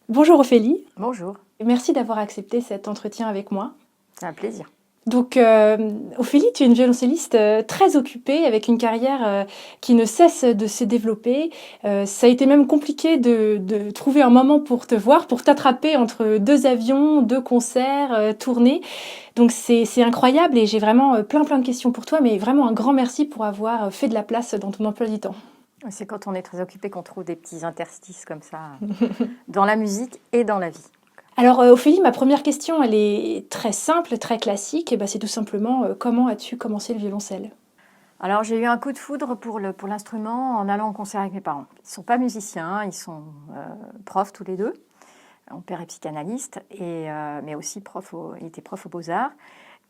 Bonjour Ophélie, Bonjour, merci d'avoir accepté cet entretien avec moi. c'est un plaisir. Donc Ophélie, tu es une violoncelliste très occupée avec une carrière qui ne cesse de se développer. Ça a été même compliqué de trouver un moment pour te voir, pour t'attraper entre deux avions, deux concerts, tournées. Donc c'est incroyable et j'ai vraiment plein de questions pour toi, mais vraiment un grand merci pour avoir fait de la place dans ton emploi du temps. C'est quand on est très occupé qu'on trouve des petits interstices comme ça dans la musique et dans la vie. Alors Ophélie, ma première question, elle est très simple, très classique, et ben, c'est tout simplement comment as-tu commencé le violoncelle? Alors j'ai eu un coup de foudre pour l'instrument en allant en concert avec mes parents. Ils ne sont pas musiciens, ils sont profs tous les deux. Mon père est psychanalyste, mais aussi il était prof aux Beaux-Arts.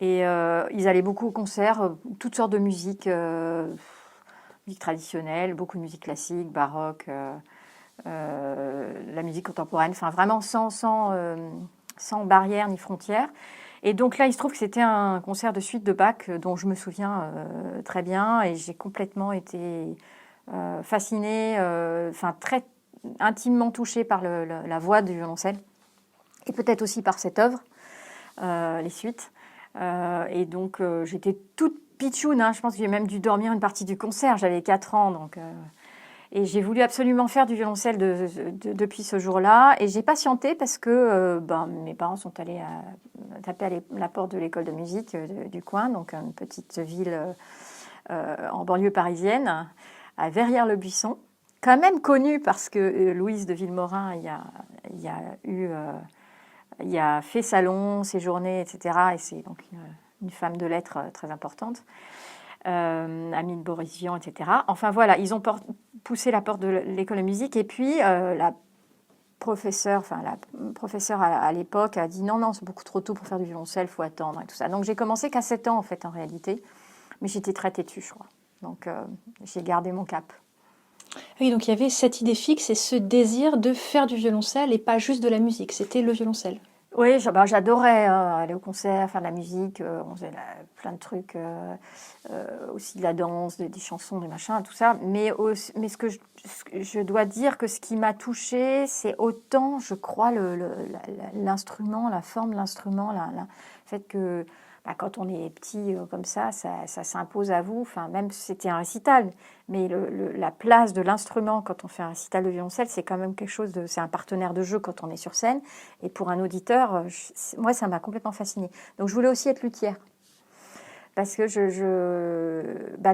Et ils allaient beaucoup au concert, toutes sortes de musique, musique traditionnelle, beaucoup de musique classique, baroque, la musique contemporaine, enfin vraiment sans barrière ni frontières. Et donc là, il se trouve que c'était un concert de suite de Bach dont je me souviens très bien et j'ai complètement été fascinée, enfin très intimement touchée par la voix du violoncelle et peut-être aussi par cette œuvre, les suites. Et donc j'étais toute pitchoune, hein, je pense que j'ai même dû dormir une partie du concert, j'avais 4 ans, donc et j'ai voulu absolument faire du violoncelle depuis ce jour-là. Et j'ai patienté parce que mes parents sont allés taper à la porte de l'école de musique du coin, donc une petite ville en banlieue parisienne, à Verrières-le-Buisson. Quand même connue parce que Louise de Villemorin y a fait salon, séjourné, etc. Et c'est donc une femme de lettres très importante. Amie de Boris Vian, etc. Enfin voilà, ils ont poussé la porte de l'école de musique et puis la professeure à l'époque a dit non, c'est beaucoup trop tôt pour faire du violoncelle, faut attendre et tout ça. Donc j'ai commencé qu'à 7 ans en fait en réalité, mais j'étais très têtue je crois. Donc j'ai gardé mon cap. Oui, donc il y avait cette idée fixe et ce désir de faire du violoncelle et pas juste de la musique, c'était le violoncelle. Oui, j'adorais aller au concert, faire de la musique, on faisait plein de trucs, aussi de la danse, des chansons, des machins, tout ça. Mais ce que je dois dire que ce qui m'a touchée, c'est autant, je crois, l'instrument, la forme de l'instrument, le fait que quand on est petit comme ça s'impose à vous. Enfin, même si c'était un récital, mais la place de l'instrument quand on fait un récital de violoncelle, c'est quand même quelque chose de... C'est un partenaire de jeu quand on est sur scène. Et pour un auditeur, moi, ça m'a complètement fascinée. Donc, je voulais aussi être luthière. Parce que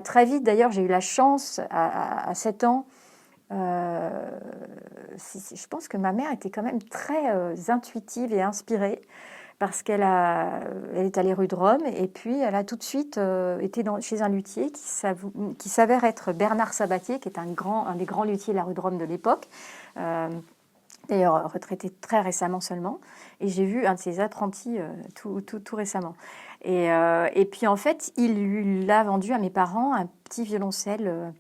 très vite, d'ailleurs, j'ai eu la chance, à 7 ans, je pense que ma mère était quand même très intuitive et inspirée parce elle est allée rue de Rome et puis elle a tout de suite été chez un luthier qui s'avère être Bernard Sabatier, qui est un des grands luthiers de la rue de Rome de l'époque, d'ailleurs retraité très récemment seulement. Et j'ai vu un de ses apprentis tout récemment. Et puis en fait, il l'a vendu à mes parents un petit violoncelle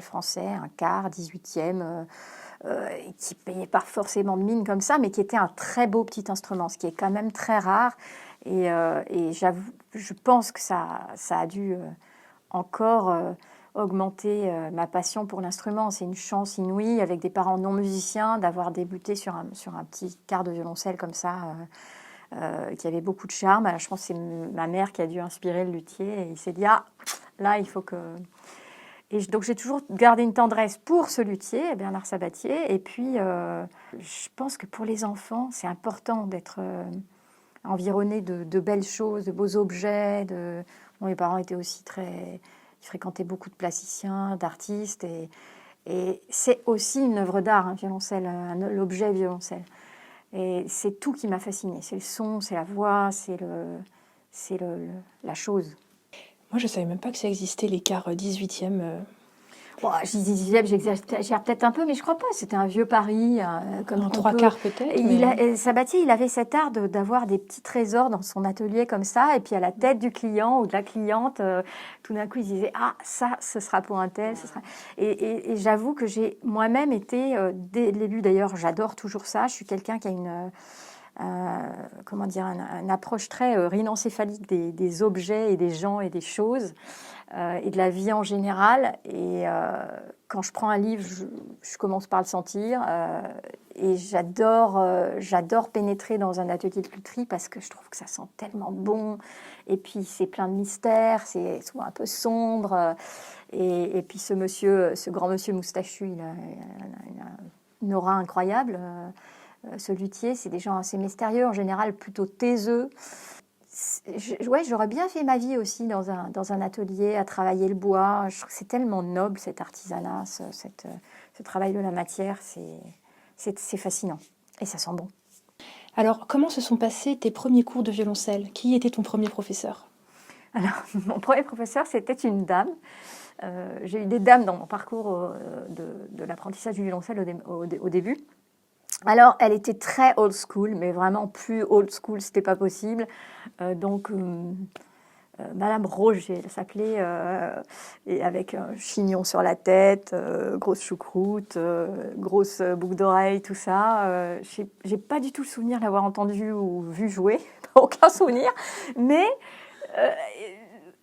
français, un quart, 18e, qui payait pas forcément de mine comme ça, mais qui était un très beau petit instrument, ce qui est quand même très rare. Et j'avoue, je pense que ça a dû encore augmenter ma passion pour l'instrument. C'est une chance inouïe, avec des parents non musiciens, d'avoir débuté sur un petit quart de violoncelle comme ça, qui avait beaucoup de charme. Alors, je pense que c'est ma mère qui a dû inspirer le luthier, et il s'est dit, ah, là, il faut que... Et donc j'ai toujours gardé une tendresse pour ce luthier, Bernard Sabatier. Et puis je pense que pour les enfants, c'est important d'être environné de belles choses, de beaux objets. Mes parents étaient aussi ils fréquentaient beaucoup de plasticiens, d'artistes. Et c'est aussi une œuvre d'art, un violoncelle, l'objet violoncelle. Et c'est tout qui m'a fascinée. C'est le son, c'est la voix, la chose. Moi, je savais même pas que ça existait, l'écart 18e. Bon, je disais, j'exagère peut-être un peu, mais je crois pas. C'était un vieux Paris, comme En on trois peut. quarts peut-être, mais... Sabatier, il avait cet art d'avoir des petits trésors dans son atelier comme ça, et puis à la tête du client ou de la cliente, tout d'un coup, il disait, ah, ça, ce sera pour un tel, ce sera. Et j'avoue que j'ai moi-même été, dès le début d'ailleurs, j'adore toujours ça. Je suis quelqu'un qui a comment dire, une approche très rhinencéphalique des objets et des gens et des choses et de la vie en général. Et quand je prends un livre, je commence par le sentir et j'adore pénétrer dans un atelier de lutherie parce que je trouve que ça sent tellement bon. Et puis c'est plein de mystères, c'est souvent un peu sombre. Et puis ce grand monsieur moustachu, il a une aura incroyable. Ce luthier, c'est des gens assez mystérieux, en général plutôt taiseux. Ouais, j'aurais bien fait ma vie aussi dans un atelier, à travailler le bois. Je trouve que c'est tellement noble cet artisanat, ce travail de la matière, c'est fascinant. Et ça sent bon. Alors, comment se sont passés tes premiers cours de violoncelle? Qui était ton premier professeur? Alors, mon premier professeur, c'était une dame. J'ai eu des dames dans mon parcours de l'apprentissage du violoncelle au début. Alors, elle était très old school, mais vraiment plus old school, c'était pas possible. Madame Roger, elle s'appelait, et avec un chignon sur la tête, grosse choucroute, grosse boucle d'oreille, tout ça. J'ai pas du tout le souvenir d'avoir entendu ou vu jouer, aucun souvenir, mais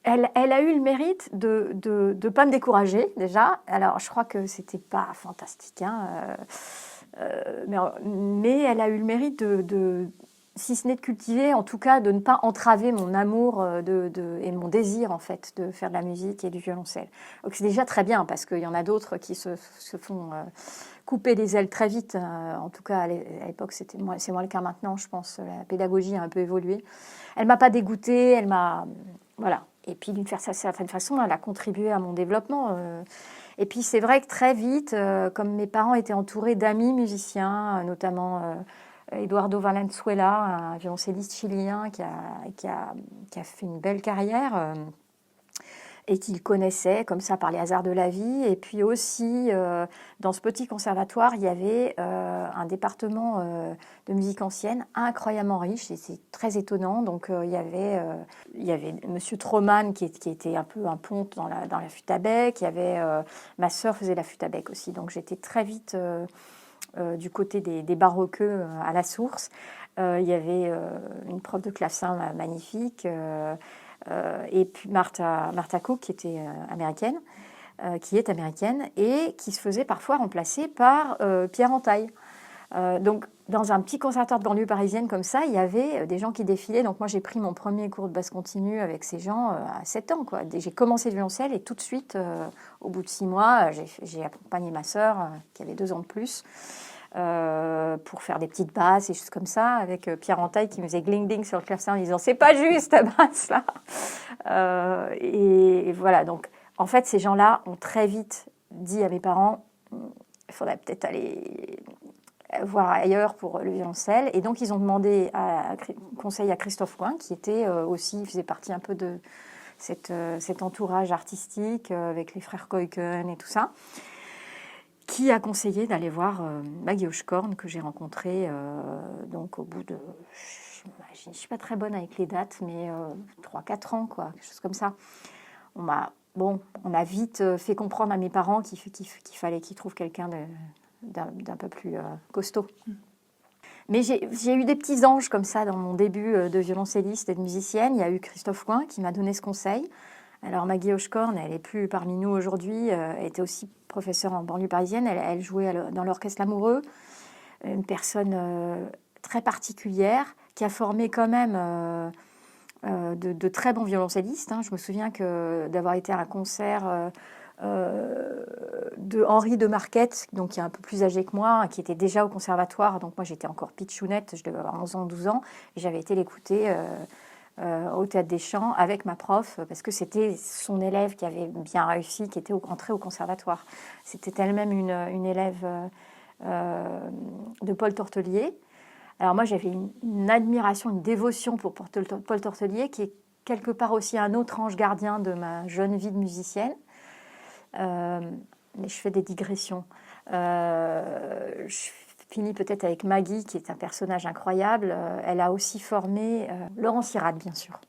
elle a eu le mérite de pas me décourager déjà. Alors, je crois que c'était pas fantastique, hein, mais elle a eu le mérite si ce n'est de cultiver, en tout cas de ne pas entraver mon amour et mon désir en fait de faire de la musique et du violoncelle. Donc c'est déjà très bien parce qu'il y en a d'autres qui se font couper les ailes très vite. En tout cas à l'époque c'est moins le cas maintenant, je pense. La pédagogie a un peu évolué. Elle m'a pas dégoûtée, elle m'a voilà. Et puis d'une certaine façon, elle a contribué à mon développement. Et puis c'est vrai que très vite, comme mes parents étaient entourés d'amis musiciens, notamment Eduardo Valenzuela, un violoncelliste chilien qui a fait une belle carrière et qu'il connaissait comme ça par les hasards de la vie. Et puis aussi, dans ce petit conservatoire, il y avait un département de musique ancienne incroyablement riche et c'est très étonnant. Donc il y avait Monsieur Troman qui était un peu un ponte dans la flûte à bec. Il y avait ma sœur faisait la flûte à bec aussi. Donc j'étais très vite du côté des baroqueux à la source. Il y avait une prof de clavecin magnifique. Et puis Martha Cook, qui était américaine, qui est américaine, et qui se faisait parfois remplacer par Pierre Entaille. Donc, dans un petit conservatoire de banlieue parisienne comme ça, il y avait des gens qui défilaient. Donc, moi, j'ai pris mon premier cours de basse continue avec ces gens à 7 ans, quoi. J'ai commencé le violoncelle et tout de suite, au bout de 6 mois, j'ai accompagné ma sœur, qui avait 2 ans de plus, pour faire des petites basses et choses comme ça, avec Pierre Entaille qui me faisait gling-ding sur le clavecin en disant « c'est pas juste ta basse là !» et voilà, donc en fait ces gens-là ont très vite dit à mes parents « il faudrait peut-être aller voir ailleurs pour le violoncelle » et donc ils ont demandé conseil à Christophe Coin qui était aussi, faisait partie un peu de cet entourage artistique avec les frères Kuyken et tout ça, qui a conseillé d'aller voir Maggie Hochkorn, que j'ai rencontrée donc au bout de, je ne suis pas très bonne avec les dates, mais 3-4 ans, quoi, quelque chose comme ça. On a vite fait comprendre à mes parents qu'il fallait qu'ils trouvent quelqu'un d'un peu plus costaud. Mais j'ai eu des petits anges comme ça dans mon début de violoncelliste et de musicienne. Il y a eu Christophe Coin qui m'a donné ce conseil. Alors Maggie Hochkorn, elle n'est plus parmi nous aujourd'hui, elle était aussi professeure en banlieue parisienne, elle jouait dans l'orchestre L'Amoureux, une personne très particulière qui a formé quand même de très bons violoncellistes. Hein. Je me souviens d'avoir été à un concert de Henri de Marquette, donc qui est un peu plus âgé que moi, qui était déjà au conservatoire, donc moi j'étais encore pitchounette, je devais avoir 11 ans, 12 ans, et j'avais été l'écouter au Théâtre des Champs avec ma prof, parce que c'était son élève qui avait bien réussi, qui était entrée au conservatoire. C'était elle-même une élève de Paul Tortelier. Alors moi, j'avais une admiration, une dévotion pour Paul Tortelier, qui est quelque part aussi un autre ange gardien de ma jeune vie de musicienne. Mais je fais des digressions. Je finis peut-être avec Maggie, qui est un personnage incroyable. Elle a aussi formé Laurent Sirade, bien sûr.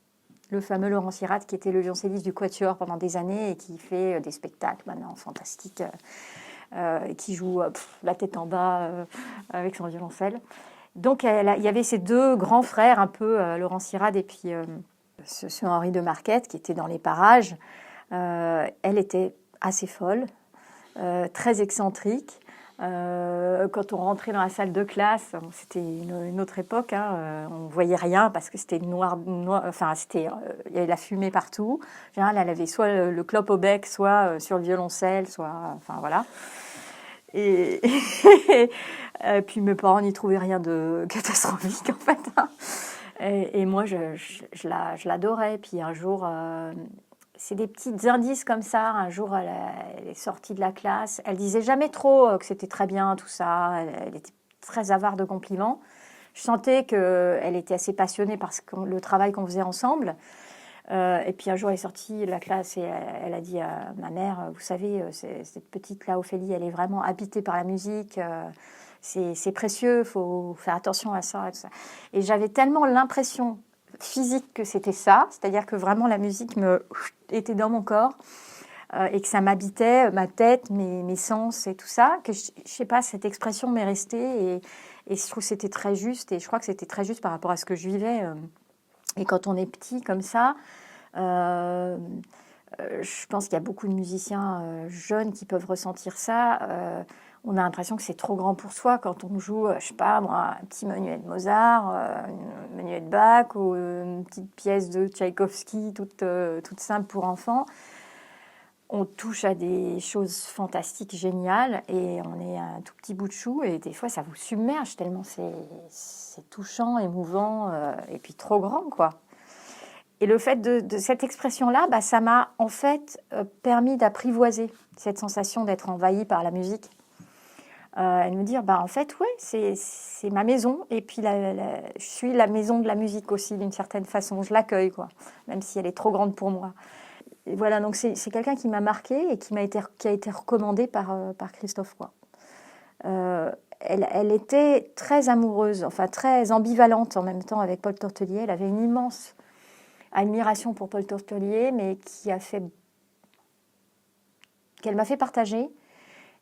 Le fameux Laurent Sirade, qui était le violoncelliste du Quatuor pendant des années et qui fait des spectacles maintenant fantastiques, qui joue la tête en bas avec son violoncelle. Donc, il y avait ces deux grands frères, un peu, Laurent Sirade et puis ce Henri de Marquette, qui était dans les parages. Elle était assez folle, très excentrique. Quand on rentrait dans la salle de classe, c'était une autre époque, hein, on ne voyait rien parce que c'était noir, enfin, il y avait la fumée partout. En général, elle avait soit le clope au bec, soit sur le violoncelle, soit, enfin voilà. Et puis mes parents n'y trouvaient rien de catastrophique en fait, hein. Et moi, je l'adorais. Puis un jour, c'est des petits indices comme ça. Un jour, elle est sortie de la classe. Elle disait jamais trop que c'était très bien, tout ça. Elle était très avare de compliments. Je sentais qu'elle était assez passionnée par le travail qu'on faisait ensemble. Et puis un jour, elle est sortie de la classe et elle a dit à ma mère, vous savez, cette petite-là, Ophélie, elle est vraiment habitée par la musique. C'est précieux, il faut faire attention à ça, et tout ça. Et j'avais tellement l'impression physique que c'était ça, c'est-à-dire que vraiment la musique était dans mon corps et que ça m'habitait, ma tête, mes sens et tout ça, que je sais pas, cette expression m'est restée et je trouve que c'était très juste et je crois que c'était très juste par rapport à ce que je vivais. Et quand on est petit comme ça, je pense qu'il y a beaucoup de musiciens jeunes qui peuvent ressentir ça. On a l'impression que c'est trop grand pour soi quand on joue, je sais pas moi, un petit menuet de Mozart, un menuet de Bach ou une petite pièce de Tchaïkovski toute simple pour enfants. On touche à des choses fantastiques, géniales, et on est un tout petit bout de chou, et des fois ça vous submerge tellement c'est touchant, émouvant, et puis trop grand, quoi. Et le fait de cette expression-là, bah, ça m'a en fait permis d'apprivoiser cette sensation d'être envahie par la musique. Et de me dire, bah, en fait, ouais, c'est ma maison. Et puis, je suis la maison de la musique aussi, d'une certaine façon. Je l'accueille, quoi, même si elle est trop grande pour moi. Et voilà, donc c'est quelqu'un qui m'a marquée et qui a été recommandé par Christophe, quoi. Elle était très amoureuse, enfin très ambivalente en même temps avec Paul Tortelier. Elle avait une immense admiration pour Paul Tortelier, mais qu'elle m'a fait partager.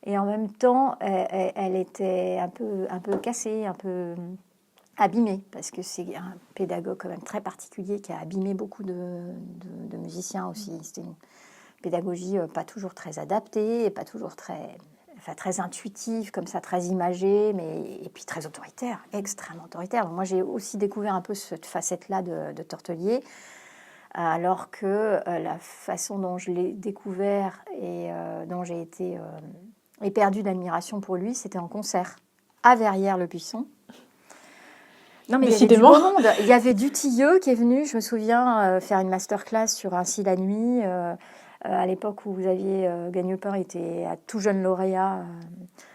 Et en même temps, elle était un peu cassée, un peu abîmée, parce que c'est un pédagogue quand même très particulier qui a abîmé beaucoup de musiciens aussi. C'était une pédagogie pas toujours très adaptée, pas toujours très intuitive, comme ça, très imagée, et puis très autoritaire, extrêmement autoritaire. Donc moi, j'ai aussi découvert un peu cette facette-là de Tortelier, alors que la façon dont je l'ai découvert et dont j'ai été éperdue d'admiration pour lui, c'était en concert à Verrières-le-Buisson. Non, mais il y avait du beau monde. Il y avait Dutilleux qui est venu, je me souviens, faire une masterclass sur Ainsi la nuit, à l'époque où vous aviez Gagnepin était un tout jeune lauréat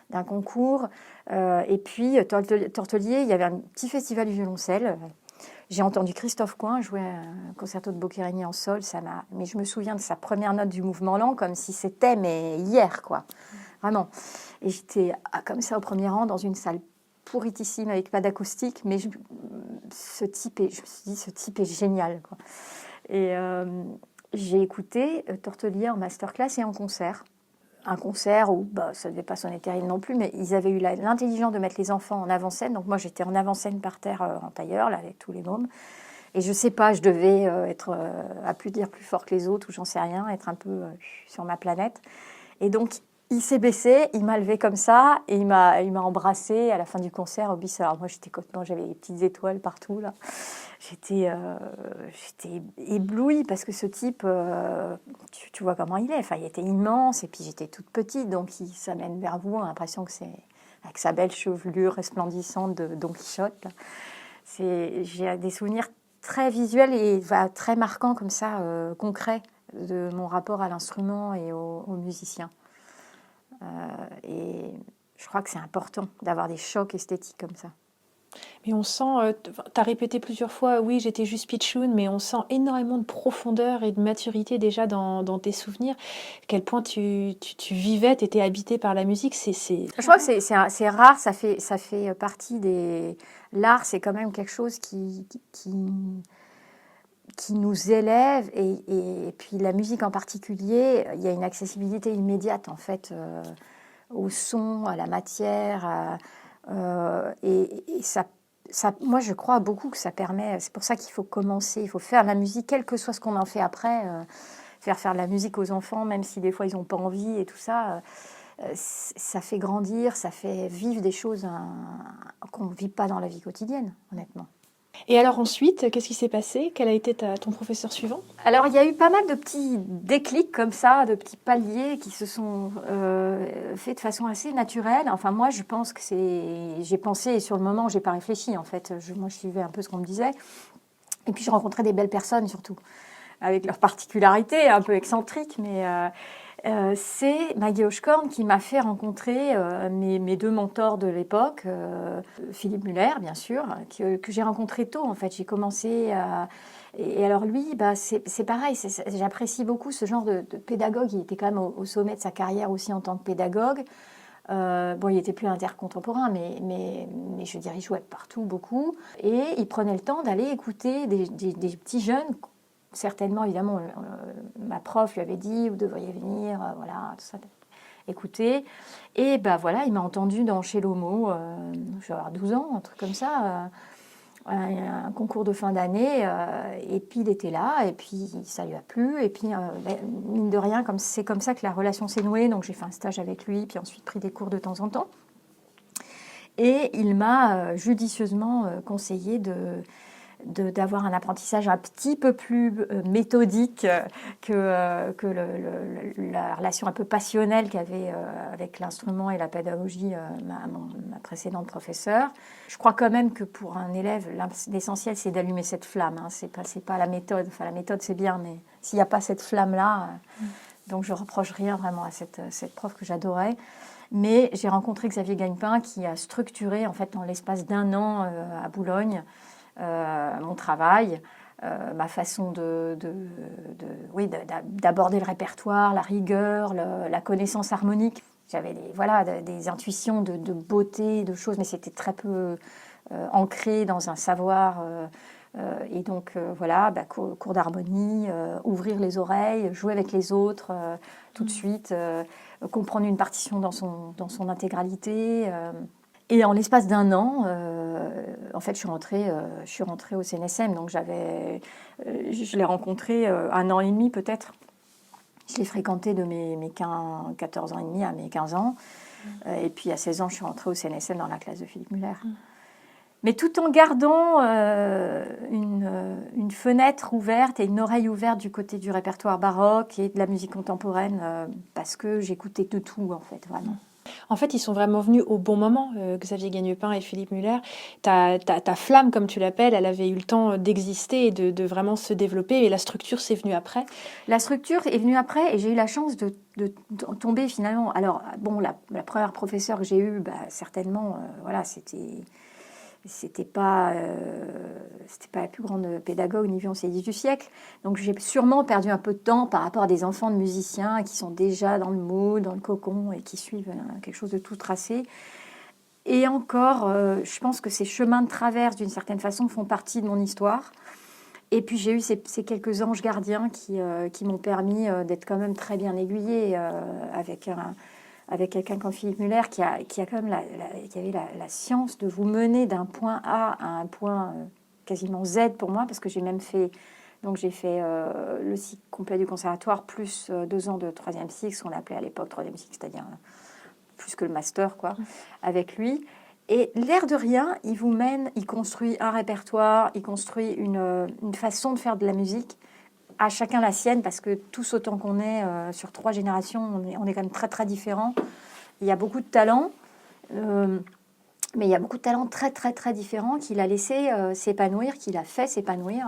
d'un concours. Et puis, Tortelier, il y avait un petit festival du violoncelle. J'ai entendu Christophe Coin jouer un concerto de Boccherini en sol. Mais je me souviens de sa première note du mouvement lent comme si c'était hier, quoi. Vraiment. Et j'étais comme ça au premier rang dans une salle pourritissime avec pas d'acoustique. Mais je me suis dit, ce type est génial, quoi. Et j'ai écouté Tortelier en masterclass et en concert. Un concert où ça ne devait pas sonner terrible non plus, mais ils avaient eu l'intelligence de mettre les enfants en avant-scène. Donc moi, j'étais en avant-scène par terre en tailleur, là, avec tous les mômes. Et je sais pas, je devais être applaudir plus fort que les autres, ou j'en sais rien, être un peu sur ma planète. Et donc, il s'est baissé, il m'a levé comme ça, et il m'a embrassée à la fin du concert au bis. Alors moi, j'avais des petites étoiles partout, là. J'étais éblouie parce que ce type, tu vois comment il est. Enfin, il était immense et puis j'étais toute petite, donc il s'amène vers vous. On a l'impression que c'est avec sa belle chevelure resplendissante de Don Quichotte. J'ai des souvenirs très visuels et très marquants comme ça, concrets de mon rapport à l'instrument et aux musiciens. Et je crois que c'est important d'avoir des chocs esthétiques comme ça. Mais on sent, tu as répété plusieurs fois, oui, j'étais juste pitchoun, mais on sent énormément de profondeur et de maturité déjà dans tes souvenirs. À quel point tu vivais, tu étais habité par la musique. Je crois que c'est rare, ça fait partie des... L'art, c'est quand même quelque chose qui nous élève. Et puis la musique en particulier, il y a une accessibilité immédiate en fait au son, à la matière. Et ça ça, moi, je crois beaucoup que ça permet. C'est pour ça qu'il faut commencer. Il faut faire de la musique, quel que soit ce qu'on en fait après. Faire de la musique aux enfants, même si des fois ils n'ont pas envie et tout ça, ça fait grandir, ça fait vivre des choses qu'on ne vit pas dans la vie quotidienne, honnêtement. Et alors ensuite, qu'est-ce qui s'est passé? Quel a été ton professeur suivant? Alors, il y a eu pas mal de petits déclics comme ça, de petits paliers qui se sont faits de façon assez naturelle. Enfin, moi, je pense que j'ai pensé et sur le moment, je n'ai pas réfléchi, en fait. Moi, je suivais un peu ce qu'on me disait. Et puis, je rencontrais des belles personnes, surtout, avec leurs particularités, un peu excentriques. Mais c'est Maggie Hochkorn qui m'a fait rencontrer mes deux mentors de l'époque. Philippe Muller, bien sûr, que j'ai rencontré tôt, en fait. J'ai commencé à... Et alors lui, c'est pareil, j'apprécie beaucoup ce genre de pédagogue. Il était quand même au sommet de sa carrière aussi en tant que pédagogue. Bon, il était plus intercontemporain, mais je veux dire, il jouait partout beaucoup. Et il prenait le temps d'aller écouter des petits jeunes. Certainement, évidemment, ma prof lui avait dit, vous devriez venir, voilà, tout ça, écouter. Et voilà, il m'a entendu dans Chez Lomo, je vais avoir 12 ans, un truc comme ça, un concours de fin d'année, et puis il était là, et puis ça lui a plu, et puis mine de rien, c'est comme ça que la relation s'est nouée, donc j'ai fait un stage avec lui, puis ensuite pris des cours de temps en temps. Et il m'a judicieusement conseillé d'avoir un apprentissage un petit peu plus méthodique que la relation un peu passionnelle qu'avait avec l'instrument et la pédagogie ma précédente professeure. Je crois quand même que pour un élève, l'essentiel, c'est d'allumer cette flamme. Hein. C'est pas la méthode. Enfin, la méthode, c'est bien, mais s'il n'y a pas cette flamme-là... Donc, je ne reproche rien vraiment à cette prof que j'adorais. Mais j'ai rencontré Xavier Gagnepin qui a structuré, en fait, dans l'espace d'1 an à Boulogne, mon travail, ma façon d'aborder le répertoire, la rigueur, la connaissance harmonique. J'avais des intuitions de beauté, de choses, mais c'était très peu ancré dans un savoir. Et donc, cours d'harmonie, ouvrir les oreilles, jouer avec les autres tout de suite, comprendre une partition dans son intégralité. Et en l'espace d'1 an, en fait, je suis rentrée au CNSM. Donc, je l'ai rencontré 1 an et demi peut-être. Je l'ai fréquenté de mes 14 ans et demi à mes 15 ans. Et puis, à 16 ans, je suis rentrée au CNSM dans la classe de Philippe Muller. Mais tout en gardant une fenêtre ouverte et une oreille ouverte du côté du répertoire baroque et de la musique contemporaine, parce que j'écoutais de tout, en fait, vraiment. En fait, ils sont vraiment venus au bon moment, Xavier Gagnepin et Philippe Muller. Ta flamme, comme tu l'appelles, elle avait eu le temps d'exister et de vraiment se développer, et la structure, c'est venu après. La structure est venue après, et j'ai eu la chance de tomber finalement. Alors, bon, la première professeure que j'ai eue, certainement, c'était pas la plus grande pédagogue ni violoncelliste du siècle. Donc j'ai sûrement perdu un peu de temps par rapport à des enfants de musiciens qui sont déjà dans le mood, dans le cocon et qui suivent quelque chose de tout tracé. Et encore, je pense que ces chemins de traverse, d'une certaine façon, font partie de mon histoire. Et puis j'ai eu ces quelques anges gardiens qui m'ont permis d'être quand même très bien aiguillée avec quelqu'un comme Philippe Muller qui avait la science de vous mener d'un point A à un point quasiment Z pour moi, parce que j'ai fait le cycle complet du conservatoire plus 2 ans de 3e cycle, ce qu'on appelait à l'époque 3e cycle, c'est-à-dire plus que le master, quoi, avec lui. Et l'air de rien, il vous mène, il construit un répertoire, il construit une façon de faire de la musique, à chacun la sienne, parce que tous autant qu'on est sur 3 générations, on est quand même très très différents. Il y a beaucoup de talents, mais il y a beaucoup de talents très très très différents qu'il a laissé s'épanouir, qu'il a fait s'épanouir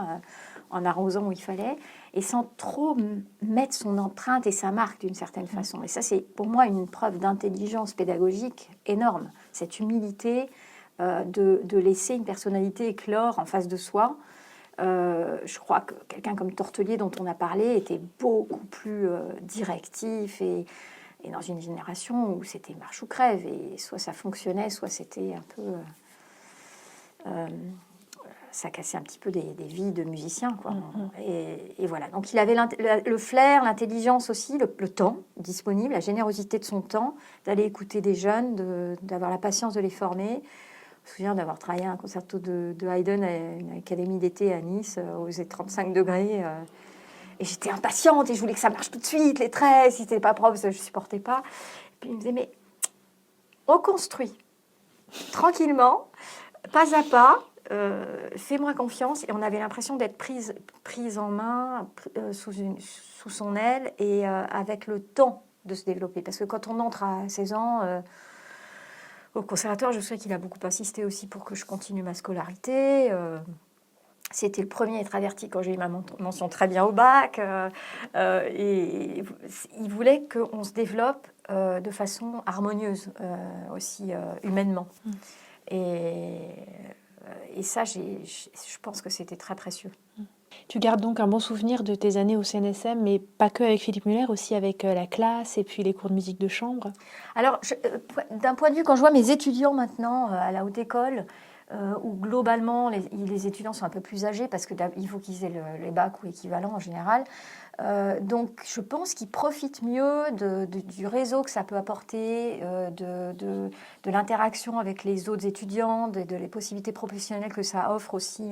en arrosant où il fallait, et sans trop mettre son empreinte et sa marque d'une certaine façon. Et ça, c'est pour moi une preuve d'intelligence pédagogique énorme, cette humilité de laisser une personnalité éclore en face de soi. Je crois que quelqu'un comme Tortelier, dont on a parlé, était beaucoup plus directif et dans une génération où c'était marche ou crève, et soit ça fonctionnait, soit c'était un peu... ça cassait un petit peu des vies de musiciens, quoi. Et voilà. Donc il avait le flair, l'intelligence aussi, le temps disponible, la générosité de son temps, d'aller écouter des jeunes, d'avoir la patience de les former, me souviens d'avoir travaillé à un concerto de Haydn à une académie d'été à Nice, où il faisait 35 degrés. Et j'étais impatiente et je voulais que ça marche tout de suite, les traits, si c'était pas propre, ça, je supportais pas. Et puis il me disait, mais on construit tranquillement, pas à pas, fais-moi confiance. Et on avait l'impression d'être prise en main, sous son aile, et avec le temps de se développer. Parce que quand on entre à 16 ans au conservatoire, je sais qu'il a beaucoup insisté aussi pour que je continue ma scolarité. C'était le premier à être averti quand j'ai eu ma mention très bien au bac. Et il voulait qu'on se développe de façon harmonieuse, aussi humainement. Et ça, je pense que c'était très précieux. Tu gardes donc un bon souvenir de tes années au CNSM, mais pas que avec Philippe Muller, aussi avec la classe et puis les cours de musique de chambre. Alors, d'un point de vue, quand je vois mes étudiants maintenant à la haute école, où globalement les étudiants sont un peu plus âgés parce qu'il faut qu'ils aient les bacs ou équivalent en général. Donc je pense qu'ils profitent mieux du réseau que ça peut apporter, de l'interaction avec les autres étudiants, de les possibilités professionnelles que ça offre aussi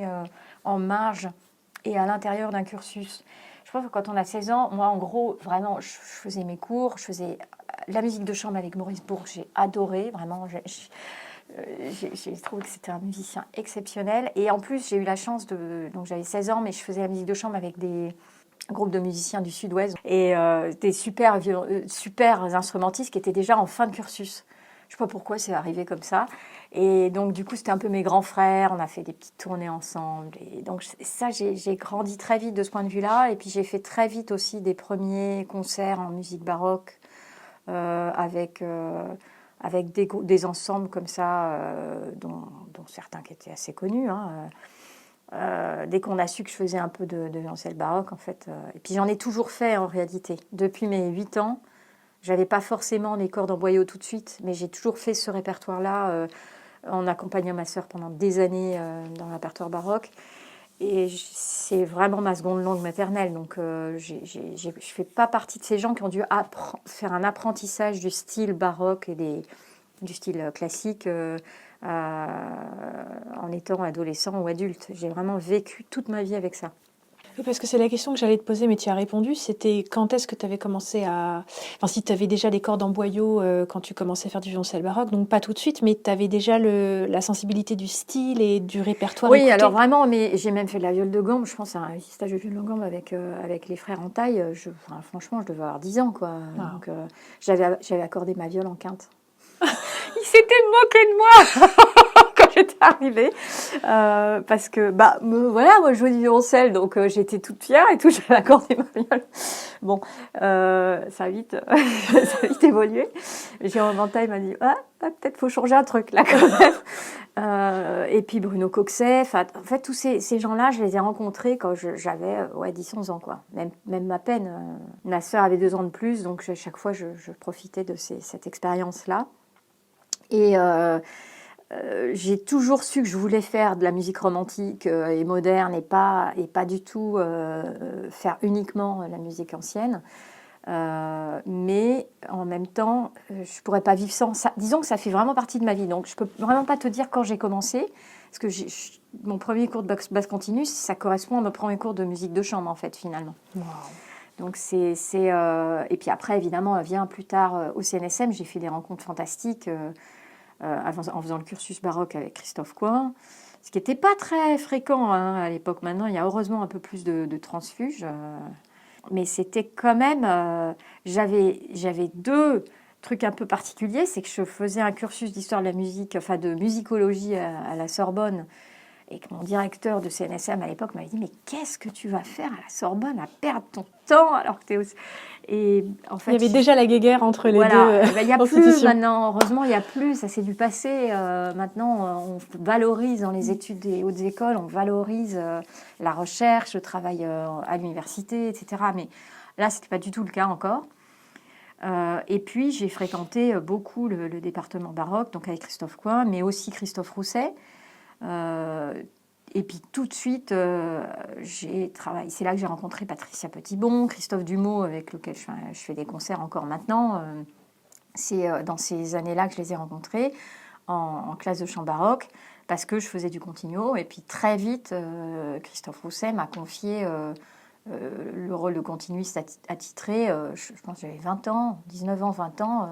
en marge et à l'intérieur d'un cursus. Je pense que quand on a 16 ans, moi en gros, vraiment, je faisais mes cours, je faisais la musique de chambre avec Maurice Bourg, j'ai adoré, vraiment. J'ai trouvé que c'était un musicien exceptionnel. Et en plus, j'ai eu la chance donc j'avais 16 ans, mais je faisais la musique de chambre avec des groupes de musiciens du Sud-Ouest et des super instrumentistes qui étaient déjà en fin de cursus. Je ne sais pas pourquoi c'est arrivé comme ça. Et donc, du coup, c'était un peu mes grands frères. On a fait des petites tournées ensemble. Et donc, ça, j'ai grandi très vite de ce point de vue-là. Et puis, j'ai fait très vite aussi des premiers concerts en musique baroque avec des ensembles comme ça, dont certains qui étaient assez connus. Dès qu'on a su que je faisais un peu de violoncelle baroque, en fait. Et puis j'en ai toujours fait, en réalité. Depuis mes 8 ans, j'avais pas forcément les cordes en boyau tout de suite, mais j'ai toujours fait ce répertoire-là en accompagnant ma sœur pendant des années dans le répertoire baroque. Et c'est vraiment ma seconde langue maternelle. Donc, je ne fais pas partie de ces gens qui ont dû faire un apprentissage du style baroque et du style classique en étant adolescent ou adulte. J'ai vraiment vécu toute ma vie avec ça. Oui, parce que c'est la question que j'allais te poser, mais tu as répondu. C'était quand est-ce que tu avais commencé à... Enfin, si tu avais déjà les cordes en boyau quand tu commençais à faire du violoncelle baroque, donc pas tout de suite, mais tu avais déjà la sensibilité du style et du répertoire Oui, écouté. alors vraiment, mais j'ai même fait de la viole de gambe. Je pense à un stage de viole de gambe avec les frères en taille. Franchement, je devais avoir 10 ans, quoi. Wow. Donc, j'avais accordé ma viole en quinte. Il s'était moqué de moi quand j'étais arrivée. Parce que, voilà, moi, je jouais du violoncelle, donc j'étais toute fière et tout, j'avais accordé ma viole. Bon, ça a vite évolué. Jérôme Ventaille m'a dit, peut-être faut changer un truc, là, quand même. Et puis Bruno Coxet, en fait, tous ces gens-là, je les ai rencontrés quand j'avais 10-11 ans, quoi. Même à peine. Ma sœur avait 2 ans de plus, donc chaque fois, je profitais de cette expérience-là. Et j'ai toujours su que je voulais faire de la musique romantique et moderne et pas du tout faire uniquement la musique ancienne. Mais en même temps, je ne pourrais pas vivre sans ça. Disons que ça fait vraiment partie de ma vie. Donc, je ne peux vraiment pas te dire quand j'ai commencé. Parce que mon premier cours de basse continue, ça correspond à mon premier cours de musique de chambre, en fait, finalement. Wow. Donc, et puis après, évidemment, vient plus tard au CNSM, j'ai fait des rencontres fantastiques en faisant le cursus baroque avec Christophe Coin, ce qui n'était pas très fréquent à l'époque. Maintenant, il y a heureusement un peu plus de transfuges. Mais c'était quand même... j'avais 2 trucs un peu particuliers. C'est que je faisais un cursus d'histoire de la musique, enfin de musicologie à la Sorbonne. Et que mon directeur de CNSM à l'époque m'avait dit « Mais qu'est-ce que tu vas faire à la Sorbonne à perdre ton temps alors que tu es aussi... » Et en fait, il y avait déjà la guéguerre entre les voilà, deux il n'y a plus maintenant, heureusement, il n'y a plus, ça c'est du passé. Maintenant, on valorise dans les études des hautes écoles, on valorise la recherche, le travail à l'université, etc. Mais là, ce n'était pas du tout le cas encore. Et puis, j'ai fréquenté beaucoup le département baroque, donc avec Christophe Coin, mais aussi Christophe Rousset. Et puis tout de suite, j'ai travaillé. C'est là que j'ai rencontré Patricia Petitbon, Christophe Dumaux, avec lequel je fais des concerts encore maintenant. C'est dans ces années-là que je les ai rencontrés. en classe de chant baroque parce que je faisais du continuo. Et puis très vite, Christophe Rousset m'a confié le rôle de continuiste attitré. Je pense que j'avais 20 ans, 19 ans, 20 ans.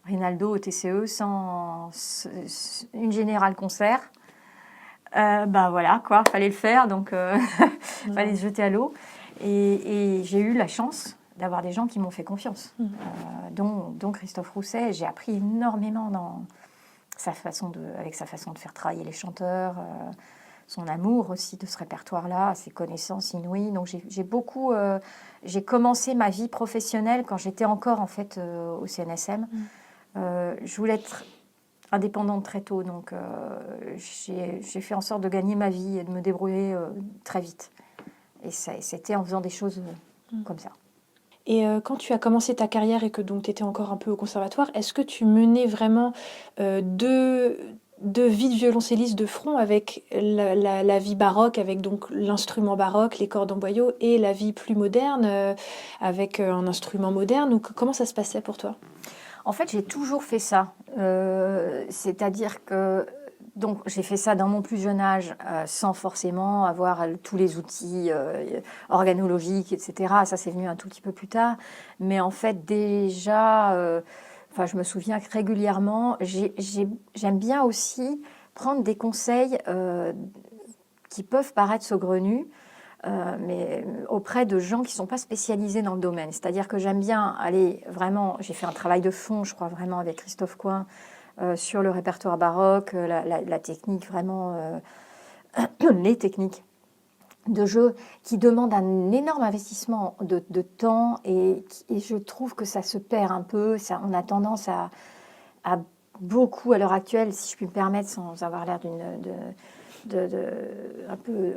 Rinaldo au TCE sans une générale concert. Voilà, quoi, fallait le faire, donc fallait se jeter à l'eau. Et j'ai eu la chance d'avoir des gens qui m'ont fait confiance, dont Christophe Rousset. J'ai appris énormément avec sa façon de faire travailler les chanteurs, son amour aussi de ce répertoire-là, ses connaissances inouïes. Donc j'ai commencé ma vie professionnelle quand j'étais encore en fait au CNSM. Je voulais être indépendante très tôt, donc j'ai fait en sorte de gagner ma vie et de me débrouiller très vite. Et c'était en faisant des choses comme ça. Et quand tu as commencé ta carrière et que donc tu étais encore un peu au conservatoire, est-ce que tu menais vraiment deux vies de violoncelliste de front avec la vie baroque, avec donc l'instrument baroque, les cordes en boyau, et la vie plus moderne avec un instrument moderne, ou comment ça se passait pour toi? En fait, j'ai toujours fait ça. C'est-à-dire que donc, j'ai fait ça dans mon plus jeune âge sans forcément avoir tous les outils organologiques, etc. Ça, c'est venu un tout petit peu plus tard. Mais en fait, déjà, je me souviens que régulièrement, j'aime bien aussi prendre des conseils qui peuvent paraître saugrenus, mais auprès de gens qui ne sont pas spécialisés dans le domaine. C'est-à-dire que j'aime bien aller vraiment... J'ai fait un travail de fond, je crois, vraiment avec Christophe Coin, sur le répertoire baroque, la technique, vraiment... les techniques de jeu qui demandent un énorme investissement de temps et je trouve que ça se perd un peu. On a tendance à beaucoup, à l'heure actuelle, si je puis me permettre, sans avoir l'air un peu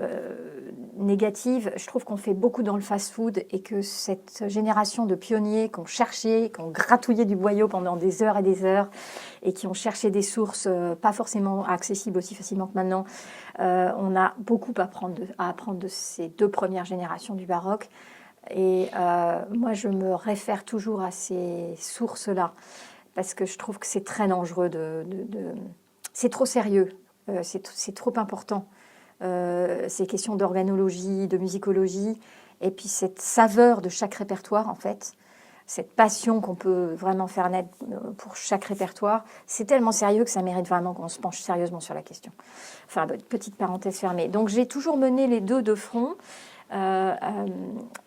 négative, je trouve qu'on fait beaucoup dans le fast-food et que cette génération de pionniers qui ont cherché, qui ont gratouillé du boyau pendant des heures et des heures et qui ont cherché des sources pas forcément accessibles aussi facilement que maintenant, on a beaucoup à apprendre de ces deux premières générations du baroque. Et moi, je me réfère toujours à ces sources-là parce que je trouve que c'est très dangereux c'est trop sérieux. C'est trop important. Ces questions d'organologie, de musicologie, et puis cette saveur de chaque répertoire, en fait, cette passion qu'on peut vraiment faire naître pour chaque répertoire, c'est tellement sérieux que ça mérite vraiment qu'on se penche sérieusement sur la question. Enfin, petite parenthèse fermée. Donc, j'ai toujours mené les deux de front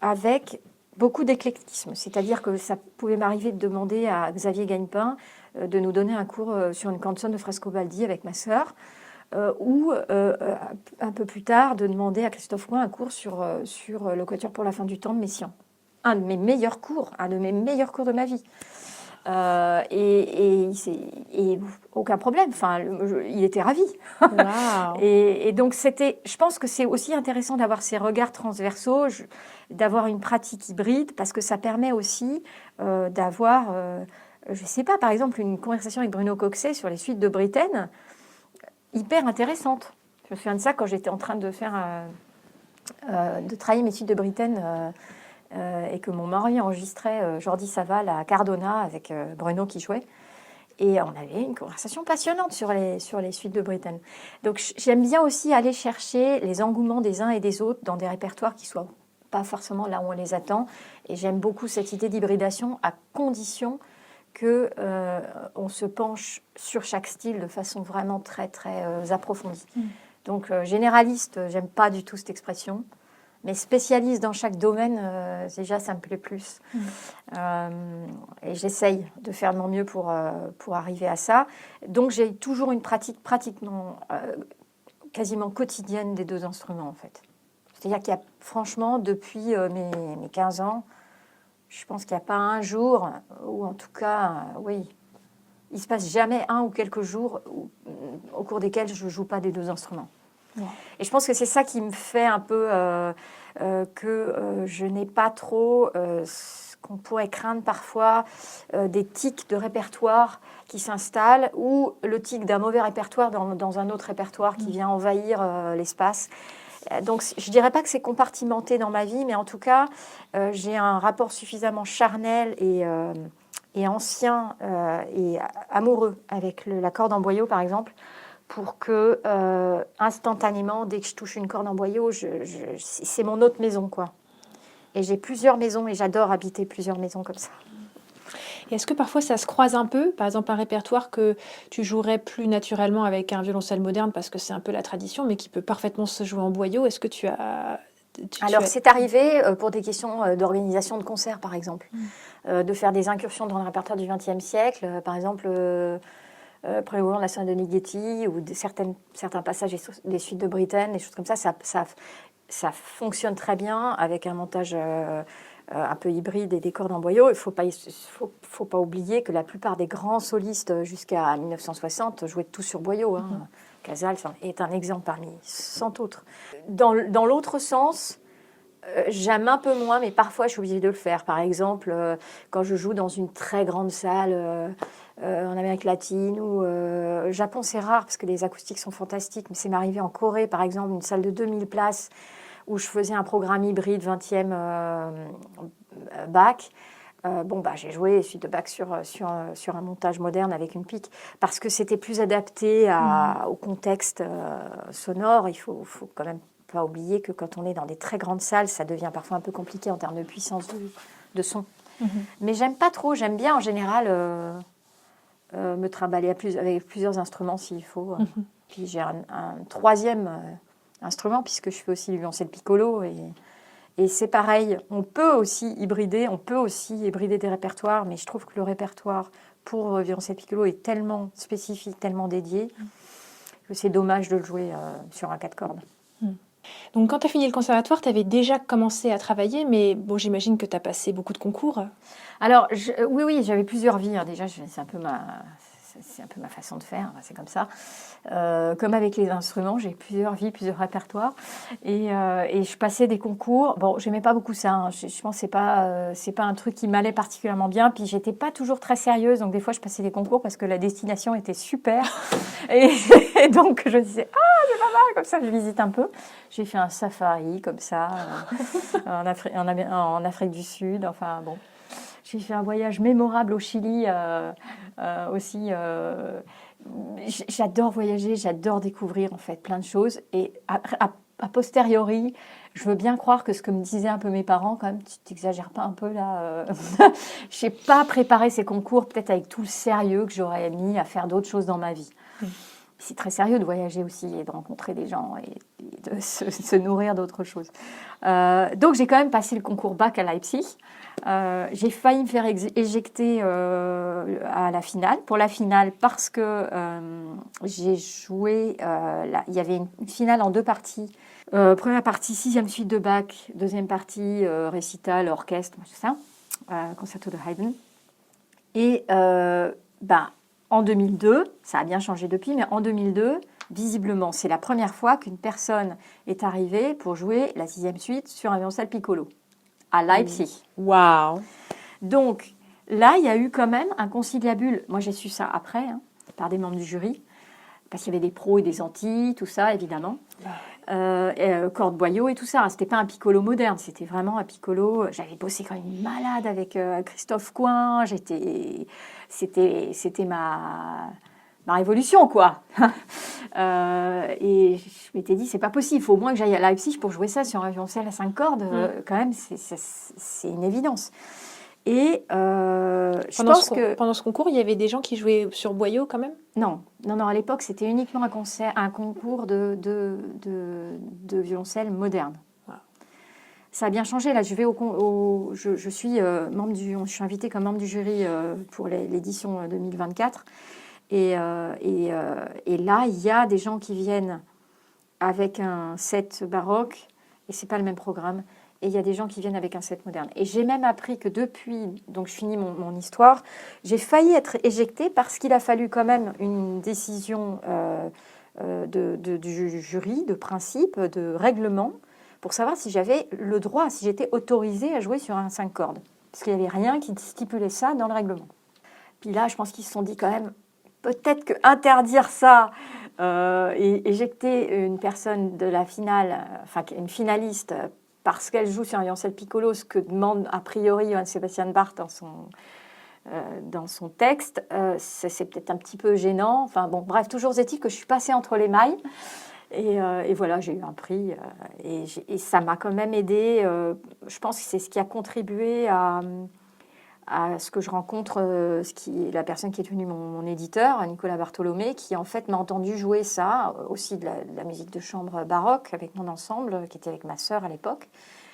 avec beaucoup d'éclectisme. C'est-à-dire que ça pouvait m'arriver de demander à Xavier Gagnepin de nous donner un cours sur une canzone de Frescobaldi avec ma sœur, ou un peu plus tard de demander à Christophe Coin un cours sur le Quatuor pour la fin du temps de Messiaen. Un de mes meilleurs cours de ma vie. Et aucun problème, il était ravi. Wow. Et donc je pense que c'est aussi intéressant d'avoir ces regards transversaux, d'avoir une pratique hybride, parce que ça permet aussi d'avoir, je ne sais pas, par exemple, une conversation avec Bruno Coxet sur les suites de Britten, hyper intéressante. Je me souviens de ça quand j'étais en train de travailler mes suites de Britten et que mon mari enregistrait Jordi Saval à Cardona avec Bruno qui jouait. Et on avait une conversation passionnante sur les suites de Britten. Donc j'aime bien aussi aller chercher les engouements des uns et des autres dans des répertoires qui soient pas forcément là où on les attend. Et j'aime beaucoup cette idée d'hybridation à condition que on se penche sur chaque style de façon vraiment très très approfondie. Donc généraliste, j'aime pas du tout cette expression, mais spécialiste dans chaque domaine, déjà ça me plaît plus. Et j'essaye de faire de mon mieux pour arriver à ça. Donc j'ai toujours une pratique pratiquement quasiment quotidienne des deux instruments en fait. C'est-à-dire qu'il y a franchement depuis mes 15 ans, je pense qu'il n'y a pas un jour, ou en tout cas, oui, il ne se passe jamais un ou quelques jours au cours desquels je ne joue pas des deux instruments. Ouais. Et je pense que c'est ça qui me fait un peu que je n'ai pas trop ce qu'on pourrait craindre parfois, des tics de répertoire qui s'installent, ou le tic d'un mauvais répertoire dans un autre répertoire qui vient envahir l'espace. Donc, je ne dirais pas que c'est compartimenté dans ma vie, mais en tout cas, j'ai un rapport suffisamment charnel et ancien et amoureux avec la corde en boyau, par exemple, pour que instantanément, dès que je touche une corde en boyau, c'est mon autre maison, quoi. Et j'ai plusieurs maisons et j'adore habiter plusieurs maisons comme ça. Et est-ce que parfois ça se croise un peu, par exemple un répertoire que tu jouerais plus naturellement avec un violoncelle moderne parce que c'est un peu la tradition, mais qui peut parfaitement se jouer en boyau? Est-ce que tu as... Alors, c'est arrivé pour des questions d'organisation de concerts, par exemple, de faire des incursions dans le répertoire du XXe siècle, par exemple, prévoyant la scène de Ligeti ou certains passages des suites de Britten, des choses comme ça, ça fonctionne très bien avec un montage un peu hybride et des cordes en boyau. Il ne faut pas oublier que la plupart des grands solistes jusqu'à 1960 jouaient tous sur boyau. Casals est un exemple parmi 100 autres. Dans l'autre sens, j'aime un peu moins, mais parfois je suis obligée de le faire. Par exemple, quand je joue dans une très grande salle en Amérique latine ou Japon, c'est rare parce que les acoustiques sont fantastiques, mais c'est m'arrivé en Corée, par exemple, une salle de 2000 places où je faisais un programme hybride 20e Bach. J'ai joué suite de Bach sur un montage moderne avec une pique parce que c'était plus adapté au contexte sonore. Il faut quand même pas oublier que quand on est dans des très grandes salles, ça devient parfois un peu compliqué en termes de puissance de son. Mais j'aime pas trop. J'aime bien en général me trimballer avec plusieurs instruments s'il faut. Puis j'ai un troisième instrument puisque je fais aussi du violoncelle piccolo et c'est pareil, on peut aussi hybrider des répertoires, mais je trouve que le répertoire pour violoncelle piccolo est tellement spécifique, tellement dédié, que c'est dommage de le jouer sur un 4 cordes. Donc quand tu as fini le conservatoire, tu avais déjà commencé à travailler, mais bon, j'imagine que tu as passé beaucoup de concours. Alors, oui, j'avais plusieurs vies. Déjà, c'est un peu ma façon de faire, c'est comme ça. Comme avec les instruments, j'ai plusieurs vies, plusieurs répertoires. Et je passais des concours. Bon, j'aimais pas beaucoup ça. Je pense que c'est pas un truc qui m'allait particulièrement bien. Puis, j'étais pas toujours très sérieuse. Donc, des fois, je passais des concours parce que la destination était super. et donc, je disais, c'est pas mal, comme ça, je visite un peu. J'ai fait un safari, comme ça, en Afrique du Sud. Enfin, bon. J'ai fait un voyage mémorable au Chili aussi. J'adore voyager, j'adore découvrir en fait plein de choses. Et a posteriori, je veux bien croire que ce que me disaient un peu mes parents, quand même, tu t'exagères pas un peu là. Je n'ai pas préparé ces concours peut-être avec tout le sérieux que j'aurais mis à faire d'autres choses dans ma vie. C'est très sérieux de voyager aussi et de rencontrer des gens et de se nourrir d'autres choses. Donc j'ai quand même passé le concours Bach à Leipzig. J'ai failli me faire éjecter à la finale. Pour la finale, parce que j'ai joué... il y avait une finale en 2 parties. Première partie, 6e suite de Bach. Deuxième partie, récital, orchestre, tout ça. Concerto de Haydn. Et en 2002, ça a bien changé depuis, mais en 2002, visiblement, c'est la première fois qu'une personne est arrivée pour jouer la 6e suite sur un violoncelle piccolo à Leipzig. Waouh! Donc là, il y a eu quand même un conciliabule. Moi, j'ai su ça après, par des membres du jury, parce qu'il y avait des pros et des anti, tout ça, évidemment. Corde boyau et tout ça. C'était pas un piccolo moderne, c'était vraiment un piccolo. J'avais bossé comme une malade avec Christophe Coin. C'était ma révolution, quoi. Et je m'étais dit, c'est pas possible, il faut au moins que j'aille à Leipzig pour jouer ça sur un violoncelle à 5 cordes. Quand même, c'est une évidence. Et je pense que... Pendant ce concours, il y avait des gens qui jouaient sur boyau quand même? Non, à l'époque, c'était uniquement un concours de violoncelle moderne. Wow. Ça a bien changé. Là, je suis je suis invitée comme membre du jury pour l'édition 2024. Et là, il y a des gens qui viennent avec un set baroque, et c'est pas le même programme. Et il y a des gens qui viennent avec un set moderne. Et j'ai même appris que depuis, donc je finis mon histoire, j'ai être éjectée parce qu'il a fallu quand même une décision du jury, de principe, de règlement, pour savoir si j'avais le droit, si j'étais autorisée à jouer sur un 5 cordes. Parce qu'il n'y avait rien qui stipulait ça dans le règlement. Puis là, je pense qu'ils se sont dit quand même, peut-être que interdire ça et éjecter une personne de la finale, enfin une finaliste, parce qu'elle joue sur un violoncelle piccolo, ce que demande a priori Johann Sebastian Bach dans son texte. C'est peut-être un petit peu gênant. Enfin bon, bref, toujours est-il que je suis passée entre les mailles. Et voilà, j'ai eu un prix et ça m'a quand même aidée. Je pense que c'est ce qui a contribué à ce que je rencontre la personne qui est devenue mon éditeur, Nicolas Bartholomé, qui en fait m'a entendu jouer ça, aussi de la musique de chambre baroque avec mon ensemble, qui était avec ma sœur à l'époque,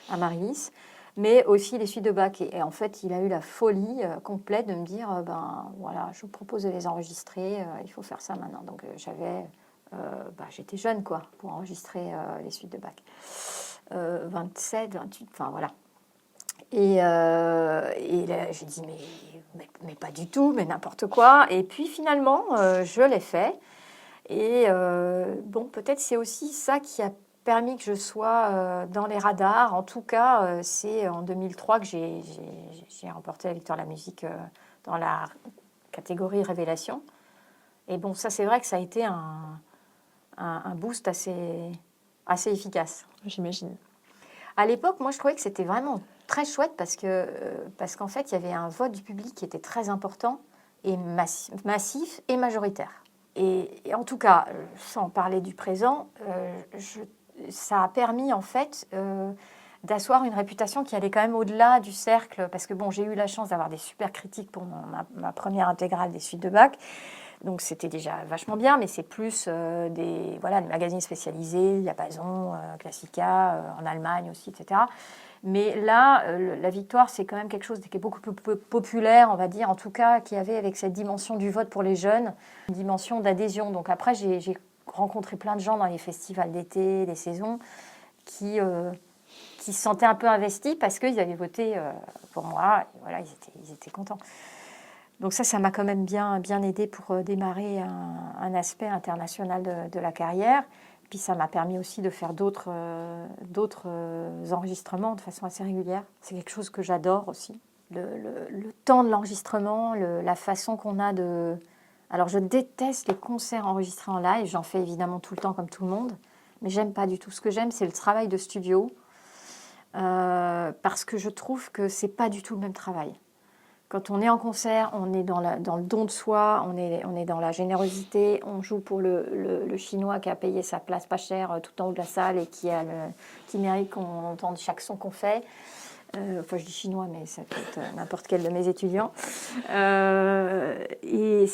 à Marie-Lys, mais aussi les suites de Bach. Et en fait, il a eu la folie complète de me dire, ben voilà, je vous propose de les enregistrer, il faut faire ça maintenant. Donc j'étais jeune quoi, pour enregistrer les suites de Bach. 27, 28, enfin voilà. Et là, j'ai dit, mais pas du tout, mais n'importe quoi. Et puis finalement, je l'ai fait. Et bon, peut-être c'est aussi ça qui a permis que je sois dans les radars. En tout cas, c'est en 2003 que j'ai remporté la victoire de la musique dans la catégorie Révélation. Et bon, ça c'est vrai que ça a été un boost assez efficace. J'imagine. À l'époque, moi, je trouvais que c'était vraiment très chouette parce qu'en fait, il y avait un vote du public qui était très important et massif et majoritaire. Et en tout cas, sans parler du présent, ça a permis en fait d'asseoir une réputation qui allait quand même au-delà du cercle. Parce que bon, j'ai eu la chance d'avoir des super critiques pour ma première intégrale des suites de Bach. Donc c'était déjà vachement bien, mais c'est plus des magazines spécialisés, Diapason, Classica, en Allemagne aussi, etc. Mais là, la victoire, c'est quand même quelque chose qui est beaucoup plus populaire, on va dire, en tout cas, qui avait avec cette dimension du vote pour les jeunes, une dimension d'adhésion. Donc après, j'ai rencontré plein de gens dans les festivals d'été, les saisons, qui se sentaient un peu investis parce qu'ils avaient voté pour moi. Et voilà, ils étaient contents. Donc ça m'a quand même bien aidé pour démarrer un aspect international de la carrière. Puis ça m'a permis aussi de faire d'autres enregistrements de façon assez régulière. C'est quelque chose que j'adore aussi. Le temps de l'enregistrement, la façon qu'on a de... Alors je déteste les concerts enregistrés en live, j'en fais évidemment tout le temps comme tout le monde, mais j'aime pas du tout. Ce que j'aime, c'est le travail de studio, parce que je trouve que c'est pas du tout le même travail. Quand on est en concert, on est dans le don de soi, on est dans la générosité, on joue pour le Chinois qui a payé sa place pas chère tout en haut de la salle et qui mérite qu'on entende chaque son qu'on fait. Enfin, je dis chinois, mais ça peut être n'importe quel de mes étudiants. Et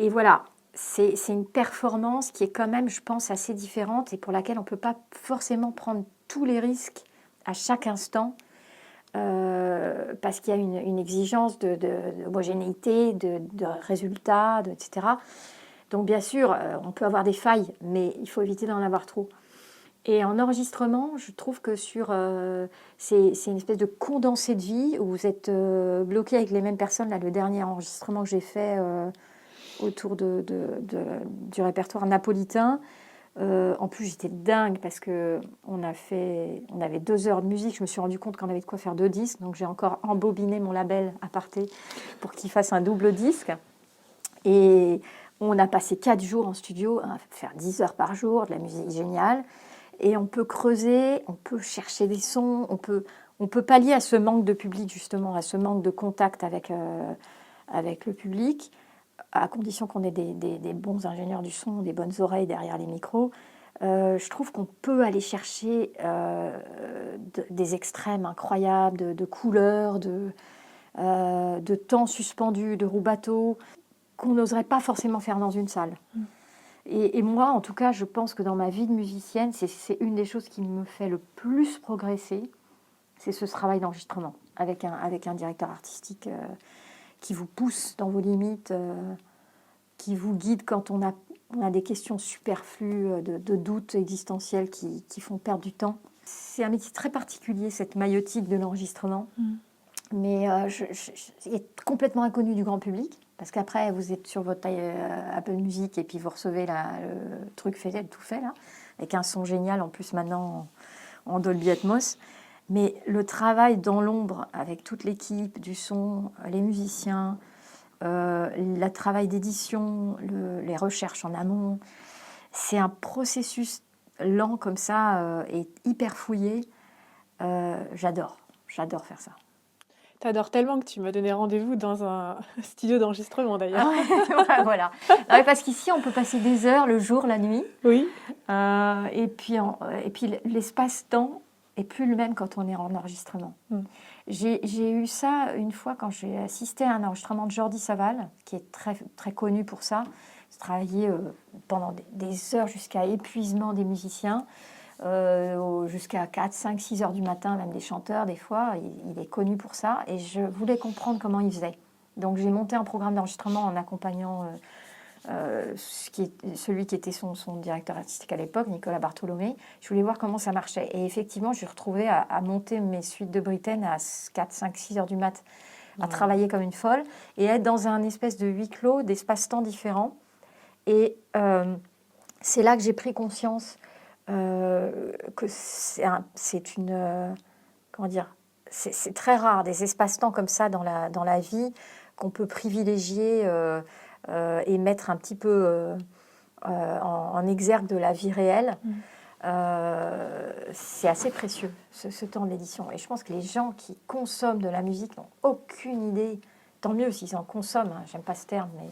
voilà, c'est une performance qui est quand même, je pense, assez différente et pour laquelle on ne peut pas forcément prendre tous les risques à chaque instant. Parce qu'il y a une exigence d'homogénéité, de résultats, etc. Donc bien sûr, on peut avoir des failles, mais il faut éviter d'en avoir trop. Et en enregistrement, je trouve que c'est une espèce de condensé de vie où vous êtes bloqué avec les mêmes personnes. Là, le dernier enregistrement que j'ai fait autour du répertoire napolitain, en plus, j'étais dingue parce qu'on avait 2 heures de musique. Je me suis rendu compte qu'on avait de quoi faire 2 disques. Donc, j'ai encore embobiné mon label aparté pour qu'il fasse un double disque. Et on a passé 4 jours en studio à faire 10 heures par jour, de la musique géniale. Et on peut creuser, on peut chercher des sons, on peut pallier à ce manque de public, justement, à ce manque de contact avec le public, à condition qu'on ait des bons ingénieurs du son, des bonnes oreilles derrière les micros. Je trouve qu'on peut aller chercher des extrêmes incroyables, de couleurs, de temps suspendu, de roues-bateaux, qu'on n'oserait pas forcément faire dans une salle. Et moi, en tout cas, je pense que dans ma vie de musicienne, c'est une des choses qui me fait le plus progresser, c'est ce travail d'enregistrement, avec un directeur artistique qui vous pousse dans vos limites, qui vous guide quand on a des questions superflues, de doutes existentiels qui font perdre du temps. C'est un métier très particulier, cette maïeutique de l'enregistrement, mais il est complètement inconnu du grand public, parce qu'après, vous êtes sur votre Apple Music et puis vous recevez le truc tout fait, là, avec un son génial en plus maintenant en Dolby Atmos. Mais le travail dans l'ombre avec toute l'équipe du son, les musiciens, le travail d'édition, les recherches en amont, c'est un processus lent comme ça et hyper fouillé. J'adore faire ça. T'adores tellement que tu m'as donné rendez-vous dans un studio d'enregistrement d'ailleurs. Ouais, voilà. Non, mais parce qu'ici, on peut passer des heures, le jour, la nuit. Oui. Et puis l'espace-temps est plus le même quand on est en enregistrement. J'ai eu ça une fois quand j'ai assisté à un enregistrement de Jordi Savall, qui est très, très connu pour ça. J'ai travaillé pendant des heures jusqu'à épuisement des musiciens, jusqu'à 4, 5, 6 heures du matin, même des chanteurs des fois. Il est connu pour ça et je voulais comprendre comment il faisait. Donc j'ai monté un programme d'enregistrement en accompagnant celui qui était son directeur artistique à l'époque, Nicolas Bartholomé. Je voulais voir comment ça marchait. Et effectivement, je me retrouvais à monter mes suites de Britten à 4, 5, 6 heures du mat, à travailler comme une folle et être dans un espèce de huis clos, d'espace-temps différents. Et c'est là que j'ai pris conscience que c'est une... comment dire, c'est très rare, des espaces-temps comme ça dans la vie qu'on peut privilégier et mettre un petit peu en exergue de la vie réelle. C'est assez précieux, ce temps d'édition. Et je pense que les gens qui consomment de la musique n'ont aucune idée, tant mieux s'ils en consomment, hein, j'aime pas ce terme, mais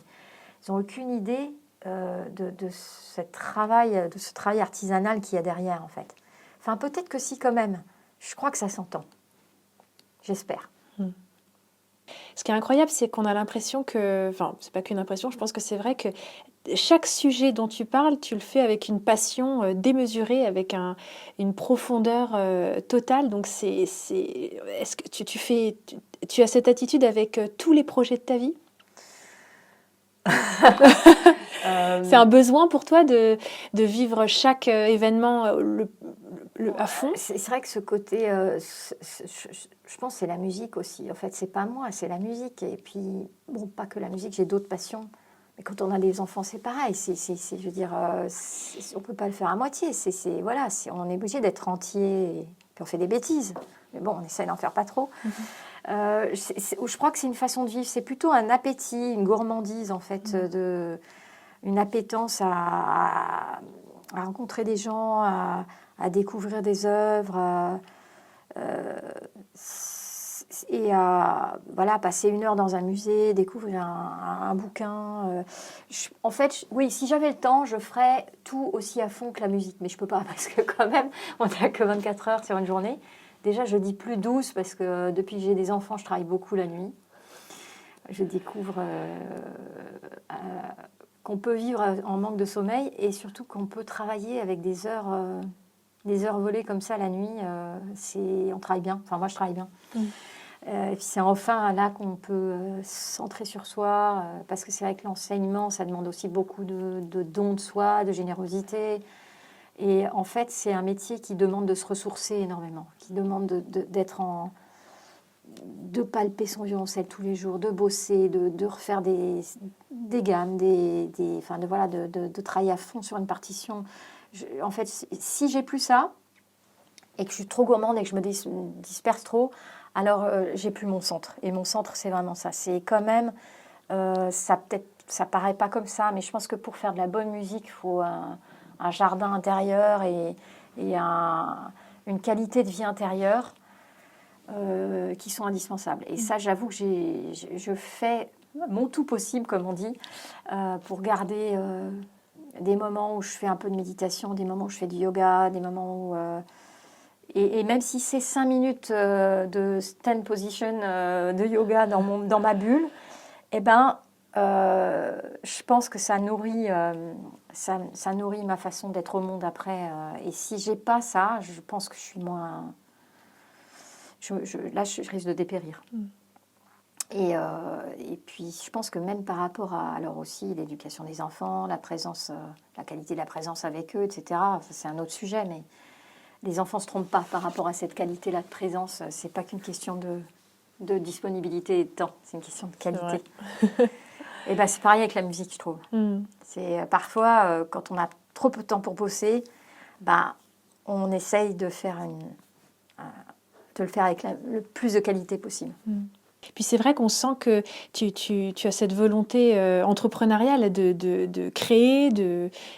ils n'ont aucune idée de ce travail artisanal qu'il y a derrière, en fait. Enfin, peut-être que si, quand même. Je crois que ça s'entend. J'espère. Ce qui est incroyable, c'est qu'on a l'impression que... Enfin, c'est pas qu'une impression, je pense que c'est vrai que chaque sujet dont tu parles, tu le fais avec une passion démesurée, avec une profondeur totale. Donc, est-ce que tu as cette attitude avec tous les projets de ta vie? C'est un besoin pour toi de vivre chaque événement à fond? C'est vrai que ce côté, je pense que c'est la musique aussi. En fait, c'est pas moi, c'est la musique. Et puis, bon, pas que la musique, j'ai d'autres passions. Mais quand on a des enfants, c'est pareil. Je veux dire, on peut pas le faire à moitié. Voilà, on est obligé d'être entier. Et puis on fait des bêtises. Mais bon, on essaie d'en faire pas trop. Je crois que c'est une façon de vivre. C'est plutôt un appétit, une gourmandise, en fait, une appétence à rencontrer des gens, à découvrir des œuvres, et à passer une heure dans un musée, découvrir un bouquin. En fait, oui, si j'avais le temps, je ferais tout aussi à fond que la musique. Mais je ne peux pas parce que quand même, on n'a que 24 heures sur une journée. Déjà, je dis plus 12 parce que depuis que j'ai des enfants, je travaille beaucoup la nuit. Je découvre qu'on peut vivre en manque de sommeil et surtout qu'on peut travailler avec des heures volées comme ça la nuit. On travaille bien. Enfin, moi, je travaille bien. Et puis, c'est enfin là qu'on peut se centrer sur soi parce que c'est vrai que l'enseignement, ça demande aussi beaucoup de dons de soi, de générosité. Et en fait, c'est un métier qui demande de se ressourcer énormément, qui demande de palper son violoncelle tous les jours, de bosser, de refaire des gammes, de travailler à fond sur une partition. En fait, si j'ai plus ça, et que je suis trop gourmande et que je me disperse trop, alors j'ai plus mon centre. Et mon centre, c'est vraiment ça. C'est quand même, ça paraît pas comme ça, mais je pense que pour faire de la bonne musique, il faut un jardin intérieur et une qualité de vie intérieure qui sont indispensables. Et ça, j'avoue que je fais mon tout possible, comme on dit, pour garder des moments où je fais un peu de méditation, des moments où je fais du yoga, des moments où... Et même si c'est 5 minutes de stand position de yoga dans ma bulle, eh ben, je pense que ça nourrit ma façon d'être au monde après. Et si j'ai pas ça, je pense que je suis moins... Là, je risque de dépérir. Et puis, je pense que même par rapport à, alors aussi, l'éducation des enfants, la qualité de la présence avec eux, etc., ça, c'est un autre sujet, mais les enfants ne se trompent pas par rapport à cette qualité-là de présence. C'est pas qu'une question de disponibilité et de temps, c'est une question de qualité. Et ben, c'est pareil avec la musique, je trouve. C'est parfois, quand on a trop peu de temps pour bosser, on essaye de faire de le faire avec le plus de qualité possible. Puis c'est vrai qu'on sent que tu as cette volonté entrepreneuriale de créer,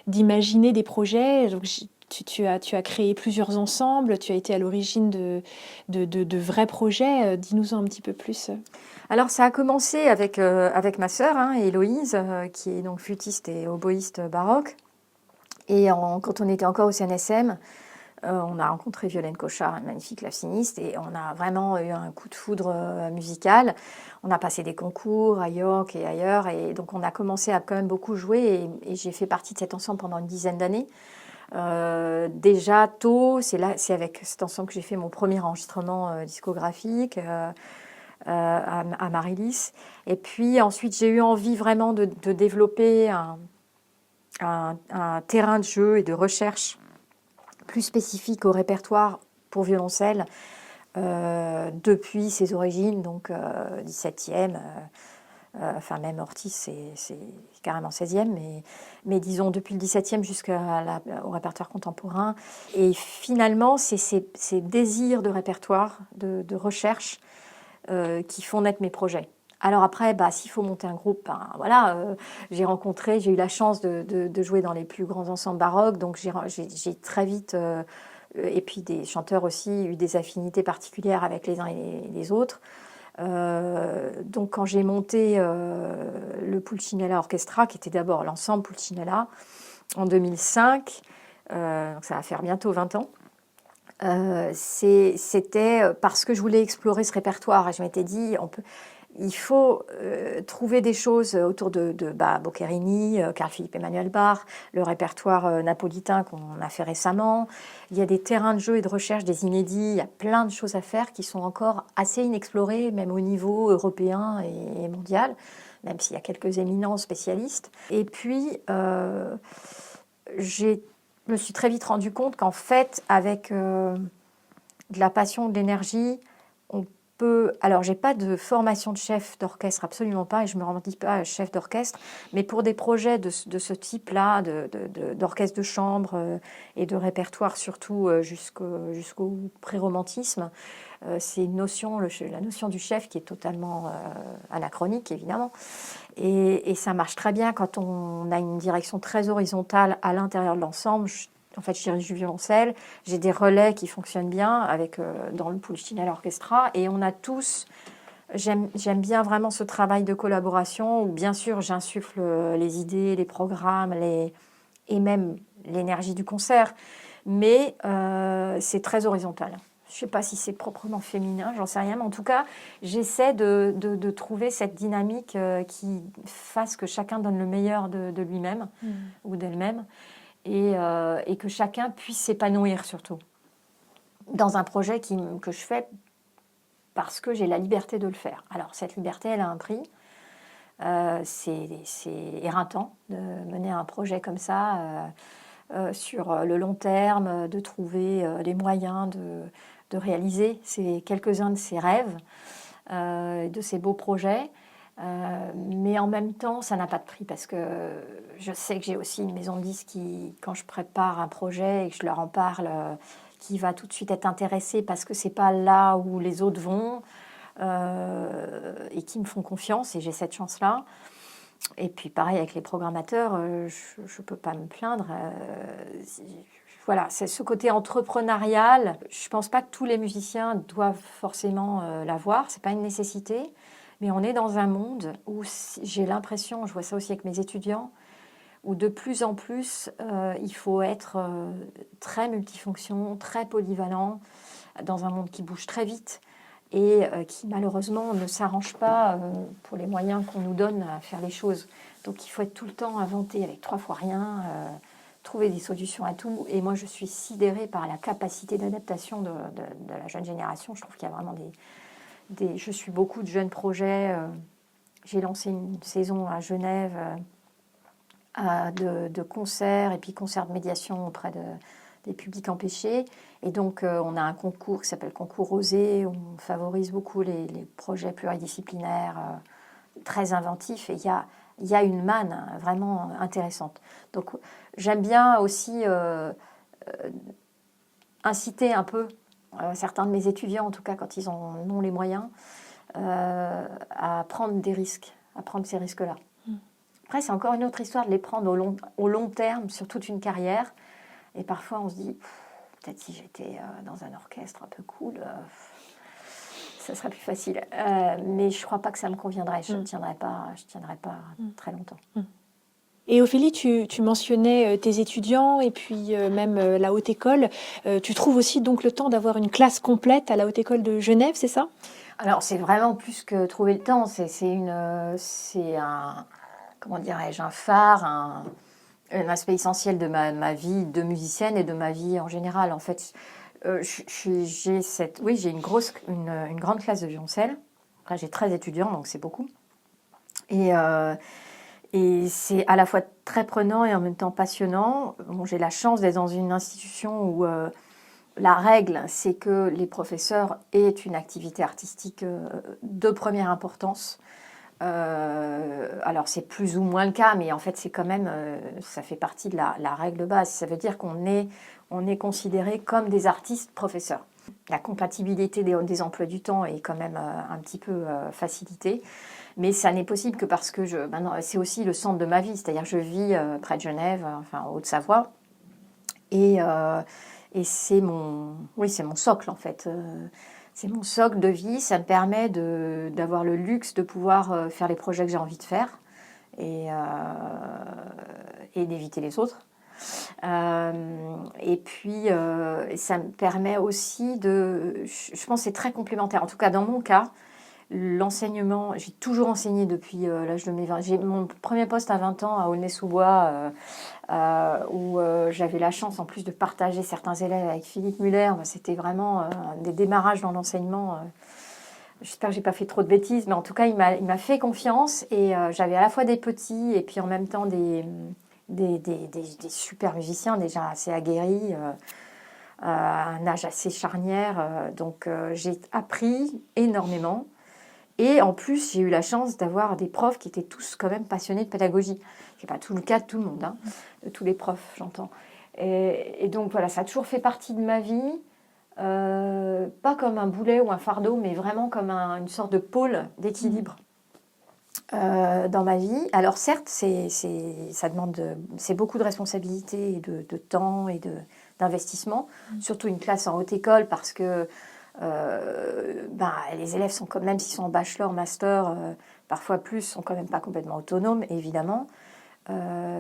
d'imaginer des projets. Donc tu as créé plusieurs ensembles, tu as été à l'origine de vrais projets. Dis-nous-en un petit peu plus. Alors, ça a commencé avec ma sœur, Héloïse, qui est donc flûtiste et oboïste baroque. Et quand on était encore au CNSM, on a rencontré Violaine Cochard, une magnifique claveciniste, et on a vraiment eu un coup de foudre musical. On a passé des concours à York et ailleurs, et donc on a commencé à quand même beaucoup jouer, et j'ai fait partie de cet ensemble pendant une dizaine d'années. Déjà tôt, c'est avec cet ensemble que j'ai fait mon premier enregistrement discographique à Marilis. Et puis ensuite, j'ai eu envie vraiment de développer un terrain de jeu et de recherche plus spécifique au répertoire pour violoncelle depuis ses origines, donc 17e, enfin même Ortiz, c'est carrément 16e, mais disons depuis le 17e jusqu'au répertoire contemporain. Et finalement, c'est ces désirs de répertoire, de recherche, qui font naître mes projets. Alors après, s'il faut monter un groupe, voilà, j'ai eu la chance de jouer dans les plus grands ensembles baroques, donc j'ai très vite, et puis des chanteurs aussi, eu des affinités particulières avec les uns et les autres. Donc quand j'ai monté le Pulcinella Orchestra, qui était d'abord l'ensemble Pulcinella, en 2005, donc ça va faire bientôt 20 ans, c'était parce que je voulais explorer ce répertoire. Et je m'étais dit, il faut trouver des choses autour de Boccherini, Carl Philipp Emanuel Bach, le répertoire napolitain qu'on a fait récemment. Il y a des terrains de jeu et de recherche, des inédits. Il y a plein de choses à faire qui sont encore assez inexplorées, même au niveau européen et mondial, même s'il y a quelques éminents spécialistes. Et puis, je me suis très vite rendu compte qu'en fait, avec de la passion, de l'énergie, on peut... Alors, j'ai pas de formation de chef d'orchestre, absolument pas, et je me revendique pas chef d'orchestre, mais pour des projets de ce type-là, d'orchestre de chambre et de répertoire, surtout jusqu'au pré-romantisme, c'est une notion, la notion du chef qui est totalement anachronique, évidemment. Et ça marche très bien quand on a une direction très horizontale à l'intérieur de l'ensemble. En fait, je dirige du violoncelle, j'ai des relais qui fonctionnent bien dans le Pulcinella Orchestra, et on a tous... J'aime bien vraiment ce travail de collaboration où, bien sûr, j'insuffle les idées, les programmes, et même l'énergie du concert, mais c'est très horizontal. Je ne sais pas si c'est proprement féminin, j'en sais rien, mais en tout cas, j'essaie de trouver cette dynamique qui fasse que chacun donne le meilleur de lui-même ou d'elle-même, et que chacun puisse s'épanouir surtout dans un projet que je fais parce que j'ai la liberté de le faire. Alors cette liberté, elle a un prix. C'est éreintant de mener un projet comme ça sur le long terme, de trouver les moyens de réaliser quelques-uns de ses rêves, de ses beaux projets. Mais en même temps, ça n'a pas de prix parce que je sais que j'ai aussi une maison de disques qui, quand je prépare un projet et que je leur en parle, qui va tout de suite être intéressée parce que c'est pas là où les autres vont et qui me font confiance, et j'ai cette chance-là. Et puis pareil avec les programmateurs, je ne peux pas me plaindre. Voilà, c'est ce côté entrepreneurial. Je ne pense pas que tous les musiciens doivent forcément l'avoir, ce n'est pas une nécessité. Mais on est dans un monde où j'ai l'impression, je vois ça aussi avec mes étudiants, où de plus en plus, il faut être très multifonction, très polyvalent, dans un monde qui bouge très vite et qui malheureusement ne s'arrange pas pour les moyens qu'on nous donne à faire les choses. Donc il faut être tout le temps inventé avec 3 fois rien, trouver des solutions à tout. Et moi, je suis sidérée par la capacité d'adaptation de la jeune génération. Je trouve qu'il y a vraiment je suis beaucoup de jeunes projets. J'ai lancé une saison à Genève de concerts et puis concerts de médiation auprès des publics empêchés. Et donc, on a un concours qui s'appelle Concours Osé, où on favorise beaucoup les projets pluridisciplinaires, très inventifs. Et il y a une manne vraiment intéressante. Donc, j'aime bien aussi inciter un peu certains de mes étudiants, en tout cas quand ils en ont les moyens, à prendre des risques, à prendre ces risques-là. Après, c'est encore une autre histoire de les prendre au long terme, sur toute une carrière. Et parfois, on se dit, peut-être si j'étais dans un orchestre un peu cool, ça serait plus facile. Mais je ne crois pas que ça me conviendrait. Je ne tiendrais pas très longtemps. Et Ophélie, tu mentionnais tes étudiants et puis même la Haute École. Tu trouves aussi donc le temps d'avoir une classe complète à la Haute École de Genève, c'est ça? Alors, c'est vraiment plus que trouver le temps. C'est un, comment dirais-je, un phare, un aspect essentiel de ma vie de musicienne et de ma vie en général. En fait, j'ai une grande classe de violoncelle. Après, j'ai 13 étudiants, donc c'est beaucoup. Et c'est à la fois très prenant et en même temps passionnant. Bon, j'ai la chance d'être dans une institution où la règle, c'est que les professeurs aient une activité artistique de première importance. Alors, c'est plus ou moins le cas, mais en fait, c'est quand même, ça fait partie de la règle de base. Ça veut dire qu'on est considéré comme des artistes professeurs. La compatibilité des emplois du temps est quand même un petit peu facilitée. Mais ça n'est possible que parce que maintenant, c'est aussi le centre de ma vie. C'est-à-dire que je vis près de Genève, enfin en Haute-Savoie. Et c'est c'est mon socle en fait. C'est mon socle de vie. Ça me permet d'avoir le luxe de pouvoir faire les projets que j'ai envie de faire et d'éviter les autres. Et puis, ça me permet aussi je pense que c'est très complémentaire. En tout cas, dans mon cas, l'enseignement, j'ai toujours enseigné depuis l'âge de mes 20. J'ai mon premier poste à 20 ans à Aulnay-sous-Bois, où j'avais la chance en plus de partager certains élèves avec Philippe Muller. C'était vraiment des démarrages dans l'enseignement. J'espère que j'ai pas fait trop de bêtises, mais en tout cas, il m'a fait confiance et j'avais à la fois des petits et puis en même temps des super musiciens déjà assez aguerris, à un âge assez charnière. Donc j'ai appris énormément. Et en plus, j'ai eu la chance d'avoir des profs qui étaient tous quand même passionnés de pédagogie. Ce n'est pas tout le cas de tout le monde, hein, de tous les profs, j'entends. Et donc voilà, ça a toujours fait partie de ma vie, pas comme un boulet ou un fardeau, mais vraiment comme une sorte de pôle d'équilibre dans ma vie. Alors certes, ça demande c'est beaucoup de responsabilités et de temps et d'investissement, surtout une classe en haute école parce que les élèves sont même s'ils sont en bachelor, master, parfois plus, sont quand même pas complètement autonomes, évidemment.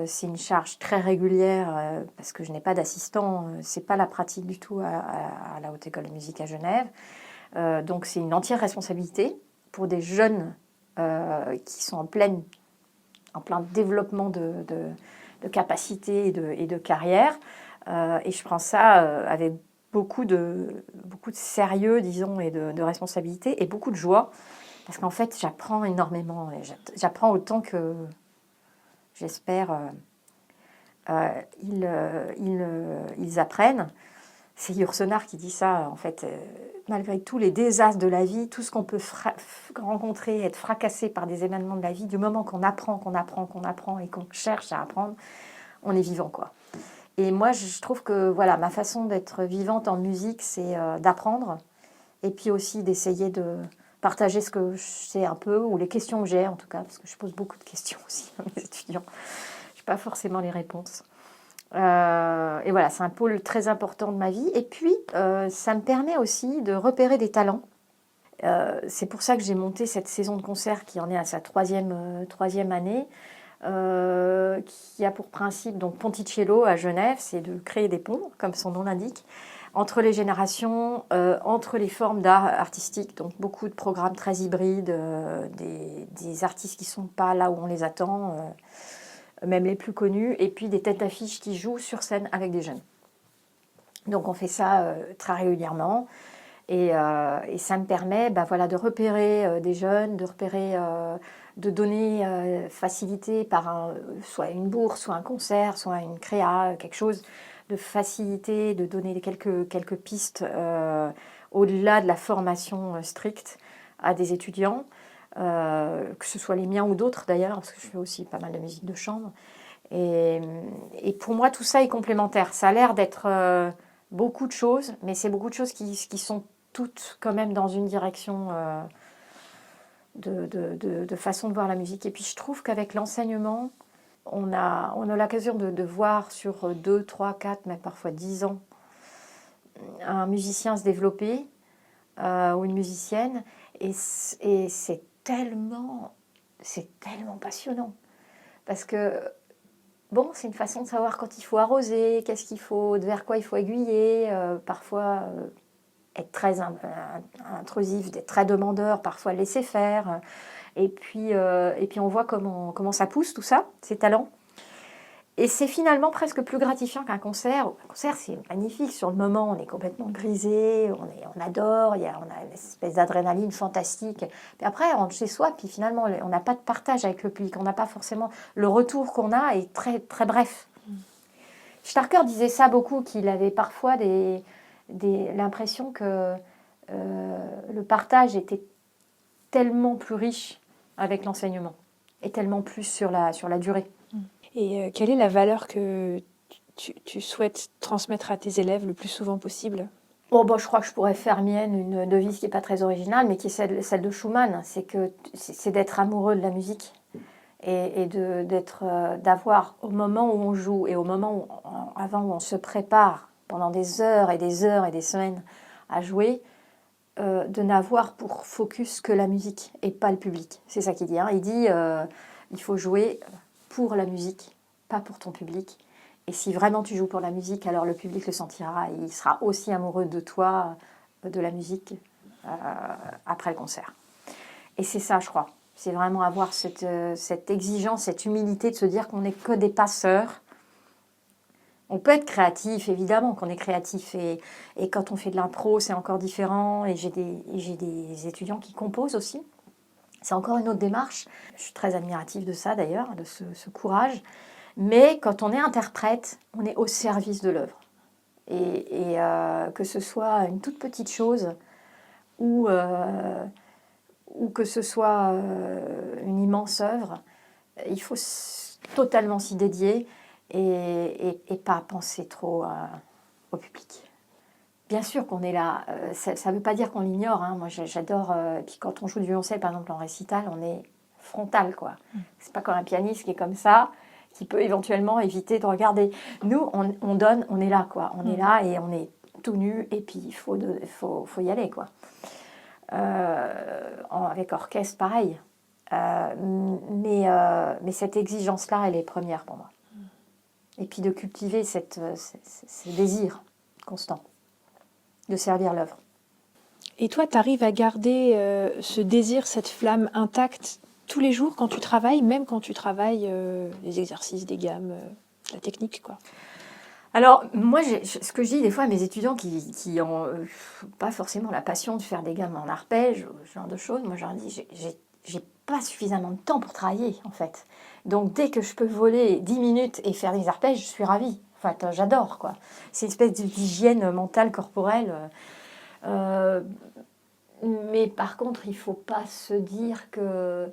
C'est une charge très régulière parce que je n'ai pas d'assistant, c'est pas la pratique du tout à la Haute École de musique à Genève. Donc c'est une entière responsabilité pour des jeunes qui sont en plein développement de capacités et de carrière. Et je prends ça avec beaucoup de sérieux, disons, et de responsabilité et beaucoup de joie. Parce qu'en fait, j'apprends énormément. Et j'apprends autant que, j'espère, ils apprennent. C'est Yourcenar qui dit ça, en fait. Malgré tous les désastres de la vie, tout ce qu'on peut rencontrer, être fracassé par des événements de la vie, du moment qu'on apprend et qu'on cherche à apprendre, on est vivant, quoi. Et moi, je trouve que voilà, ma façon d'être vivante en musique, c'est d'apprendre et puis aussi d'essayer de partager ce que je sais un peu, ou les questions que j'ai en tout cas, parce que je pose beaucoup de questions aussi à mes étudiants. Je n'ai pas forcément les réponses. Et voilà, c'est un pôle très important de ma vie. Et puis, ça me permet aussi de repérer des talents. C'est pour ça que j'ai monté cette saison de concert qui en est à sa troisième année. Qui a pour principe, donc Ponticello à Genève, c'est de créer des ponts, comme son nom l'indique, entre les générations, entre les formes d'art artistique, donc beaucoup de programmes très hybrides, des artistes qui ne sont pas là où on les attend, même les plus connus, et puis des têtes d'affiche qui jouent sur scène avec des jeunes. Donc on fait ça très régulièrement. Et ça me permet de repérer des jeunes, de donner facilité par soit une bourse, soit un concert, soit une créa, quelque chose de facilité, de donner quelques pistes au-delà de la formation stricte à des étudiants, que ce soit les miens ou d'autres d'ailleurs, parce que je fais aussi pas mal de musique de chambre. Et pour moi, tout ça est complémentaire. Ça a l'air d'être beaucoup de choses, mais c'est beaucoup de choses qui sont toutes quand même dans une direction de façon de voir la musique. Et puis je trouve qu'avec l'enseignement, on a l'occasion de voir sur 2, 3, 4, même parfois 10 ans, un musicien se développer ou une musicienne. Et c'est tellement passionnant. Parce que, bon, c'est une façon de savoir quand il faut arroser, vers quoi il faut aiguiller, parfois être très intrusif, d'être très demandeur, parfois laisser faire. Et puis on voit comment ça pousse tout ça, ces talents. Et c'est finalement presque plus gratifiant qu'un concert. Un concert, c'est magnifique. Sur le moment, on est complètement grisé, on adore, on a une espèce d'adrénaline fantastique. Puis après, on rentre chez soi, puis finalement, on n'a pas de partage avec le public. On n'a pas forcément... Le retour qu'on a est très, très bref. Starker disait ça beaucoup, qu'il avait parfois l'impression que le partage était tellement plus riche avec l'enseignement et tellement plus sur la durée. Et quelle est la valeur que tu souhaites transmettre à tes élèves le plus souvent possible? Bon, je crois que je pourrais faire mienne une devise qui n'est pas très originale, mais qui est celle de Schumann. C'est d'être amoureux de la musique et d'avoir au moment où on joue et au moment avant où on se prépare pendant des heures et des heures et des semaines à jouer, de n'avoir pour focus que la musique et pas le public. C'est ça qu'il dit. Il dit il faut jouer pour la musique, pas pour ton public. Et si vraiment tu joues pour la musique, alors le public le sentira et il sera aussi amoureux de toi, de la musique, après le concert. Et c'est ça, je crois. C'est vraiment avoir cette exigence, cette humilité de se dire qu'on n'est que des passeurs. On peut être créatif, évidemment qu'on est créatif. Et quand on fait de l'impro, c'est encore différent. Et j'ai des étudiants qui composent aussi. C'est encore une autre démarche. Je suis très admirative de ça, d'ailleurs, de ce courage. Mais quand on est interprète, on est au service de l'œuvre. Et que ce soit une toute petite chose ou que ce soit une immense œuvre, il faut totalement s'y dédier et pas penser trop au public. Bien sûr qu'on est là, ça ne veut pas dire qu'on l'ignore. Moi, j'adore. Puis quand on joue du violoncelle, par exemple, en récital, on est frontal, quoi. C'est pas comme un pianiste qui est comme ça, qui peut éventuellement éviter de regarder. Nous, on donne, on est là, quoi. On est là et on est tout nu, et puis il faut y aller, quoi. Avec orchestre, pareil. Mais cette exigence-là, elle est première pour moi. Et puis de cultiver ce désir constant de servir l'œuvre. Et toi, tu arrives à garder ce désir, cette flamme intacte tous les jours quand tu travailles, même quand tu travailles les exercices, des gammes, la technique, quoi? Alors, moi, ce que je dis des fois à mes étudiants qui n'ont pas forcément la passion de faire des gammes en arpège, ce genre de choses, moi, je leur dis, j'ai pas suffisamment de temps pour travailler, en fait. Donc, dès que je peux voler 10 minutes et faire des arpèges, je suis ravie. Enfin, j'adore, quoi. C'est une espèce d'hygiène mentale, corporelle. Mais par contre, il ne faut pas se dire que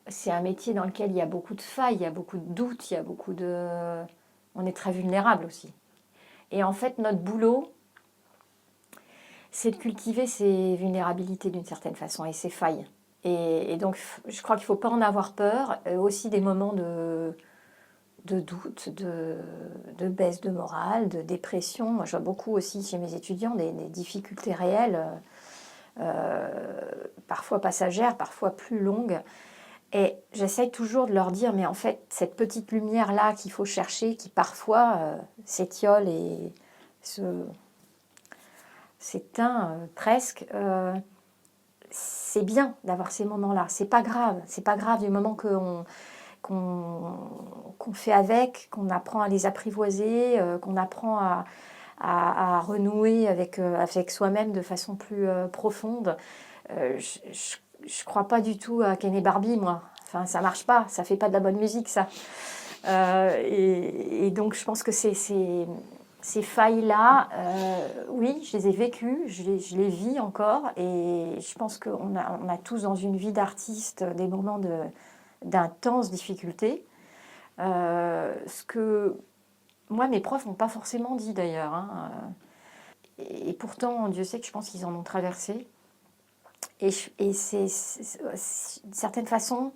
c'est un métier dans lequel il y a beaucoup de failles, il y a beaucoup de doutes, il y a beaucoup de... On est très vulnérable aussi. Et en fait, notre boulot, c'est de cultiver ces vulnérabilités d'une certaine façon et ces failles. Et donc, je crois qu'il ne faut pas en avoir peur. Aussi des moments de doute, de baisse de morale, de dépression. Moi, je vois beaucoup aussi chez mes étudiants des difficultés réelles, parfois passagères, parfois plus longues. Et j'essaye toujours de leur dire, mais en fait, cette petite lumière-là qu'il faut chercher, qui parfois s'étiole et s'éteint presque, c'est bien d'avoir ces moments-là. C'est pas grave du moment qu'on fait avec, qu'on apprend à les apprivoiser, qu'on apprend à renouer avec soi-même de façon plus profonde. Je crois pas du tout à Ken et Barbie, moi. Enfin, ça marche pas, ça fait pas de la bonne musique, ça. Et donc, je pense que ces failles-là, oui, je les ai vécues, je les vis encore, et je pense qu'on a tous dans une vie d'artiste des moments d'intenses difficultés. Ce que moi, mes profs n'ont pas forcément dit d'ailleurs. Et pourtant, Dieu sait que je pense qu'ils en ont traversé. Et c'est d'une certaine façon,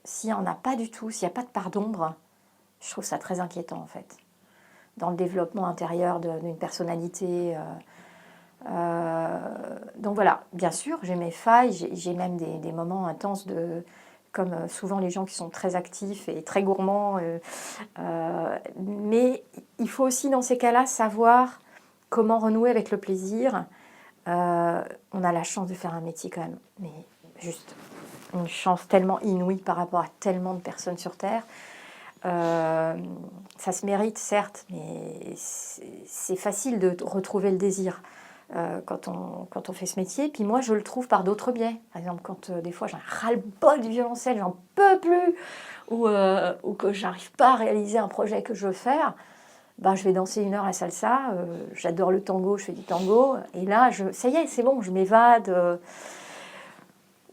s'il n'y en a pas du tout, s'il n'y a pas de part d'ombre, je trouve ça très inquiétant en fait. Dans le développement intérieur d'une personnalité. Donc voilà, bien sûr, j'ai mes failles, j'ai même des moments intenses comme souvent les gens qui sont très actifs et très gourmands. Mais il faut aussi dans ces cas-là savoir comment renouer avec le plaisir. On a la chance de faire un métier quand même, mais juste une chance tellement inouïe par rapport à tellement de personnes sur Terre. Ça se mérite certes, mais c'est facile de retrouver le désir quand on fait ce métier. Puis moi, je le trouve par d'autres biais. Par exemple, quand des fois j'ai un ras-le-bol du violoncelle, j'en peux plus, ou que j'arrive pas à réaliser un projet que je veux faire, ben, je vais danser 1 heure à salsa. J'adore le tango, je fais du tango. Et là, ça y est, c'est bon, je m'évade.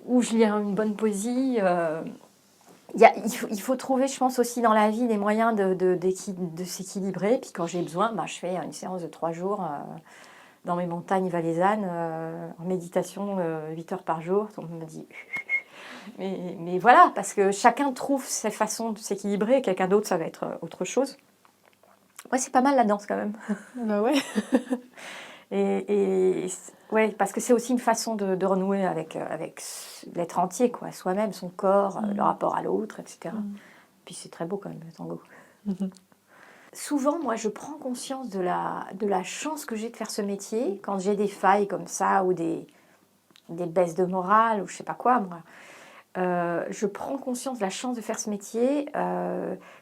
Ou je lis une bonne poésie. Il faut trouver, je pense, aussi dans la vie des moyens de s'équilibrer. Puis quand j'ai besoin, ben, je fais une séance de 3 jours dans mes montagnes valaisannes, en méditation 8 heures par jour. On me dit... Mais voilà, parce que chacun trouve ses façons de s'équilibrer. Quelqu'un d'autre, ça va être autre chose. Ouais, c'est pas mal la danse quand même. Bah ouais. Ouais, parce que c'est aussi une façon de renouer avec l'être entier, quoi, soi-même, son corps, le rapport à l'autre, etc. Puis c'est très beau quand même le tango. Souvent, moi, je prends conscience de la chance que j'ai de faire ce métier quand j'ai des failles comme ça ou des baisses de morale ou je sais pas quoi, moi. Je prends conscience de la chance de faire ce métier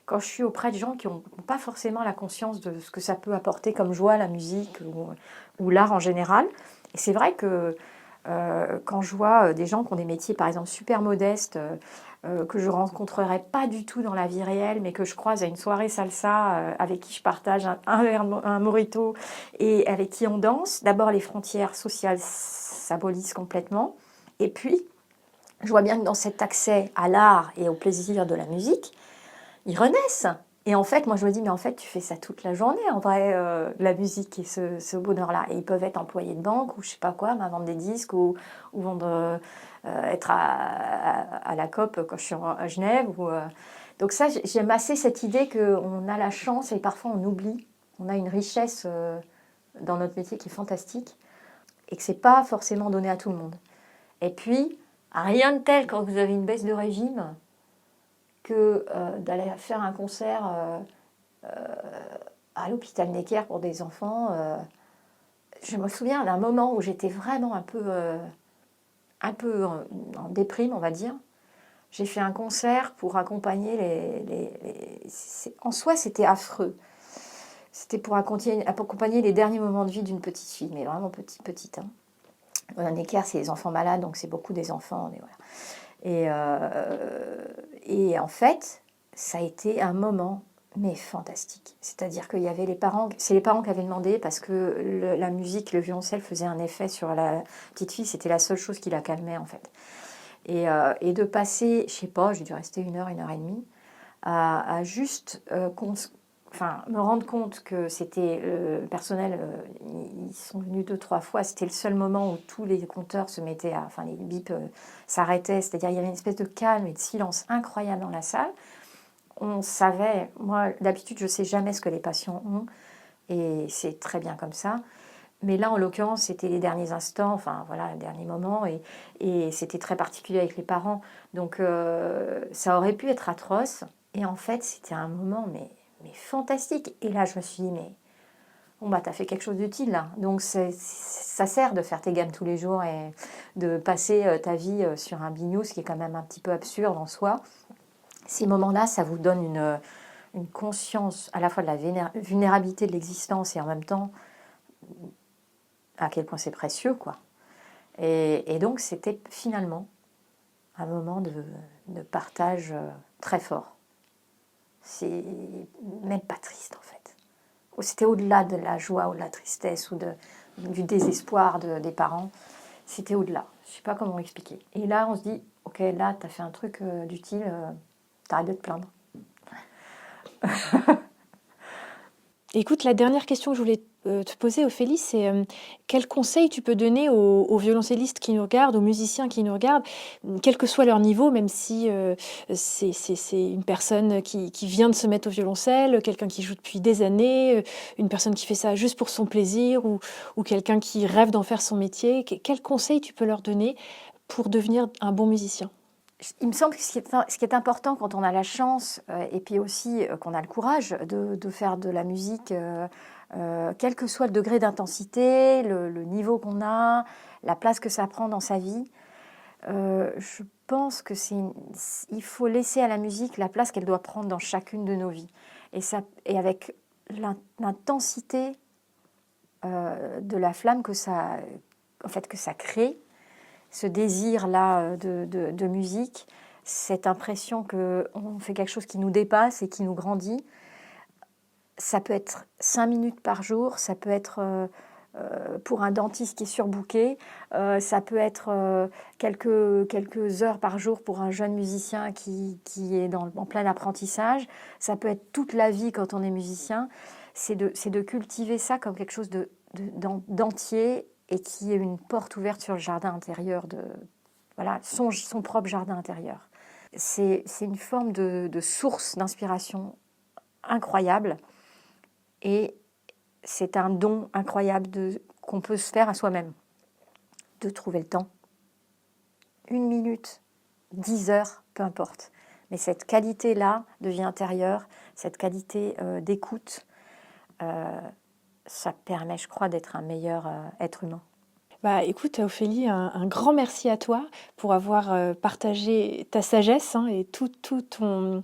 quand je suis auprès de gens qui n'ont pas forcément la conscience de ce que ça peut apporter comme joie, la musique ou l'art en général. Et c'est vrai que quand je vois des gens qui ont des métiers, par exemple, super modestes, que je ne rencontrerai pas du tout dans la vie réelle, mais que je croise à une soirée salsa avec qui je partage un mojito et avec qui on danse, d'abord les frontières sociales s'abolissent complètement. Et puis, je vois bien que dans cet accès à l'art et au plaisir de la musique, ils renaissent. Et en fait, moi, je me dis, mais en fait, tu fais ça toute la journée, en vrai, la musique et ce bonheur-là. Et ils peuvent être employés de banque ou je sais pas quoi, vendre des disques ou vendre, être à la COP quand je suis à Genève. Donc ça, j'aime assez cette idée qu'on a la chance et parfois on oublie. On a une richesse dans notre métier qui est fantastique et que c'est pas forcément donné à tout le monde. Et puis, rien de tel quand vous avez une baisse de régime que d'aller faire un concert à l'hôpital Necker pour des enfants. Je me souviens d'un moment où j'étais vraiment un peu en déprime, on va dire. J'ai fait un concert pour accompagner En soi, c'était affreux. C'était pour accompagner les derniers moments de vie d'une petite fille, mais vraiment petite. Hein. Necker, c'est les enfants malades, donc c'est beaucoup des enfants. Mais voilà. Et en fait, ça a été un moment, mais fantastique. C'est-à-dire qu'il y avait c'est les parents qui avaient demandé parce que la musique, le violoncelle faisait un effet sur la petite fille, c'était la seule chose qui la calmait en fait. Et de passer, je sais pas, j'ai dû rester 1 heure et demie, à juste me rendre compte que c'était le personnel, ils sont venus 2-3 fois, c'était le seul moment où tous les compteurs se mettaient les bips s'arrêtaient, c'est-à-dire il y avait une espèce de calme et de silence incroyable dans la salle. On savait, moi d'habitude je sais jamais ce que les patients ont, et c'est très bien comme ça. Mais là, en l'occurrence, c'était les derniers instants, les derniers moments, et c'était très particulier avec les parents. Donc, ça aurait pu être atroce. Et en fait, c'était un moment, mais fantastique. Et là, je me suis dit, mais t'as fait quelque chose d'utile, là. Donc, ça sert de faire tes gammes tous les jours et de passer ta vie sur un bignou, ce qui est quand même un petit peu absurde en soi. Ces moments-là, ça vous donne une conscience à la fois de la vulnérabilité de l'existence et en même temps à quel point c'est précieux, quoi. Et donc, c'était finalement un moment de partage très fort. C'est même pas triste, en fait. C'était au-delà de la joie ou de la tristesse ou du désespoir des parents. C'était au-delà. Je sais pas comment expliquer. Et là, on se dit, ok, là, t'as fait un truc d'utile, t'arrêtes de te plaindre. Écoute, la dernière question que je voulais te poser, Ophélie, c'est quel conseil tu peux donner aux violoncellistes qui nous regardent, aux musiciens qui nous regardent, quel que soit leur niveau, même si c'est une personne qui vient de se mettre au violoncelle, quelqu'un qui joue depuis des années, une personne qui fait ça juste pour son plaisir ou quelqu'un qui rêve d'en faire son métier. Quel conseil tu peux leur donner pour devenir un bon musicien? Il me semble que ce qui est important quand on a la chance et puis aussi qu'on a le courage de faire de la musique, quel que soit le degré d'intensité, le niveau qu'on a, la place que ça prend dans sa vie, je pense que il faut laisser à la musique la place qu'elle doit prendre dans chacune de nos vies. Et avec l'intensité de la flamme que ça crée, ce désir-là de musique, cette impression qu'on fait quelque chose qui nous dépasse et qui nous grandit. Ça peut être 5 minutes par jour, ça peut être pour un dentiste qui est surbooké, ça peut être quelques heures par jour pour un jeune musicien qui est en plein apprentissage, ça peut être toute la vie quand on est musicien. C'est de cultiver ça comme quelque chose d'entier et qui est une porte ouverte sur le jardin intérieur, son propre jardin intérieur. C'est une forme de source d'inspiration incroyable et c'est un don incroyable qu'on peut se faire à soi-même, de trouver le temps. 1 minute, 10 heures, peu importe. Mais cette qualité-là de vie intérieure, cette qualité d'écoute, ça permet, je crois, d'être un meilleur être humain. Bah, écoute, Ophélie, un grand merci à toi pour avoir partagé ta sagesse et tout ton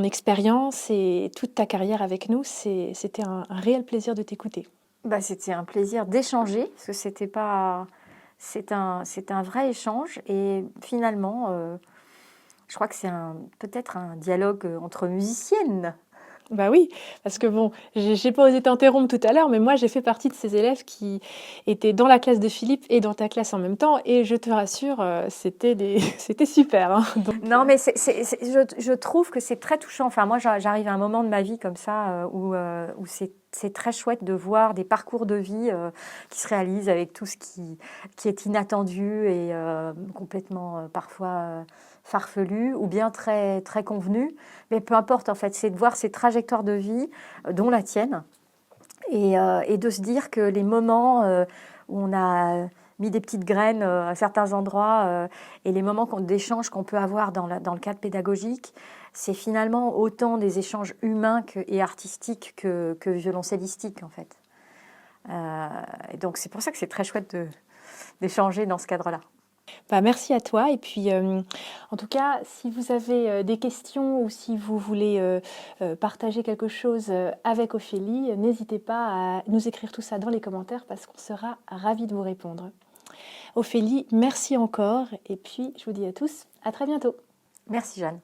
expérience et toute ta carrière avec nous. C'était un réel plaisir de t'écouter. Bah, c'était un plaisir d'échanger, parce que c'est un vrai échange. Et finalement, je crois que c'est peut-être un dialogue entre musiciennes. Bah oui, parce que bon, j'ai pas osé t'interrompre tout à l'heure, mais moi j'ai fait partie de ces élèves qui étaient dans la classe de Philippe et dans ta classe en même temps, et je te rassure, c'était super, hein. Non, mais je trouve que c'est très touchant. Enfin, moi, j'arrive à un moment de ma vie comme ça où c'est très chouette de voir des parcours de vie qui se réalisent avec tout ce qui est inattendu et complètement parfois farfelu ou bien très, très convenu. Mais peu importe, en fait, c'est de voir ces trajectoires de vie, dont la tienne, et de se dire que les moments où on a mis des petites graines à certains endroits et les moments d'échange qu'on peut avoir dans le cadre pédagogique, c'est finalement autant des échanges humains et artistiques que violoncellistiques, en fait. Et donc, c'est pour ça que c'est très chouette d'échanger dans ce cadre-là. Bah, merci à toi. Et puis, en tout cas, si vous avez des questions ou si vous voulez partager quelque chose avec Ophélie, n'hésitez pas à nous écrire tout ça dans les commentaires parce qu'on sera ravis de vous répondre. Ophélie, merci encore. Et puis, je vous dis à tous, à très bientôt. Merci Jeanne.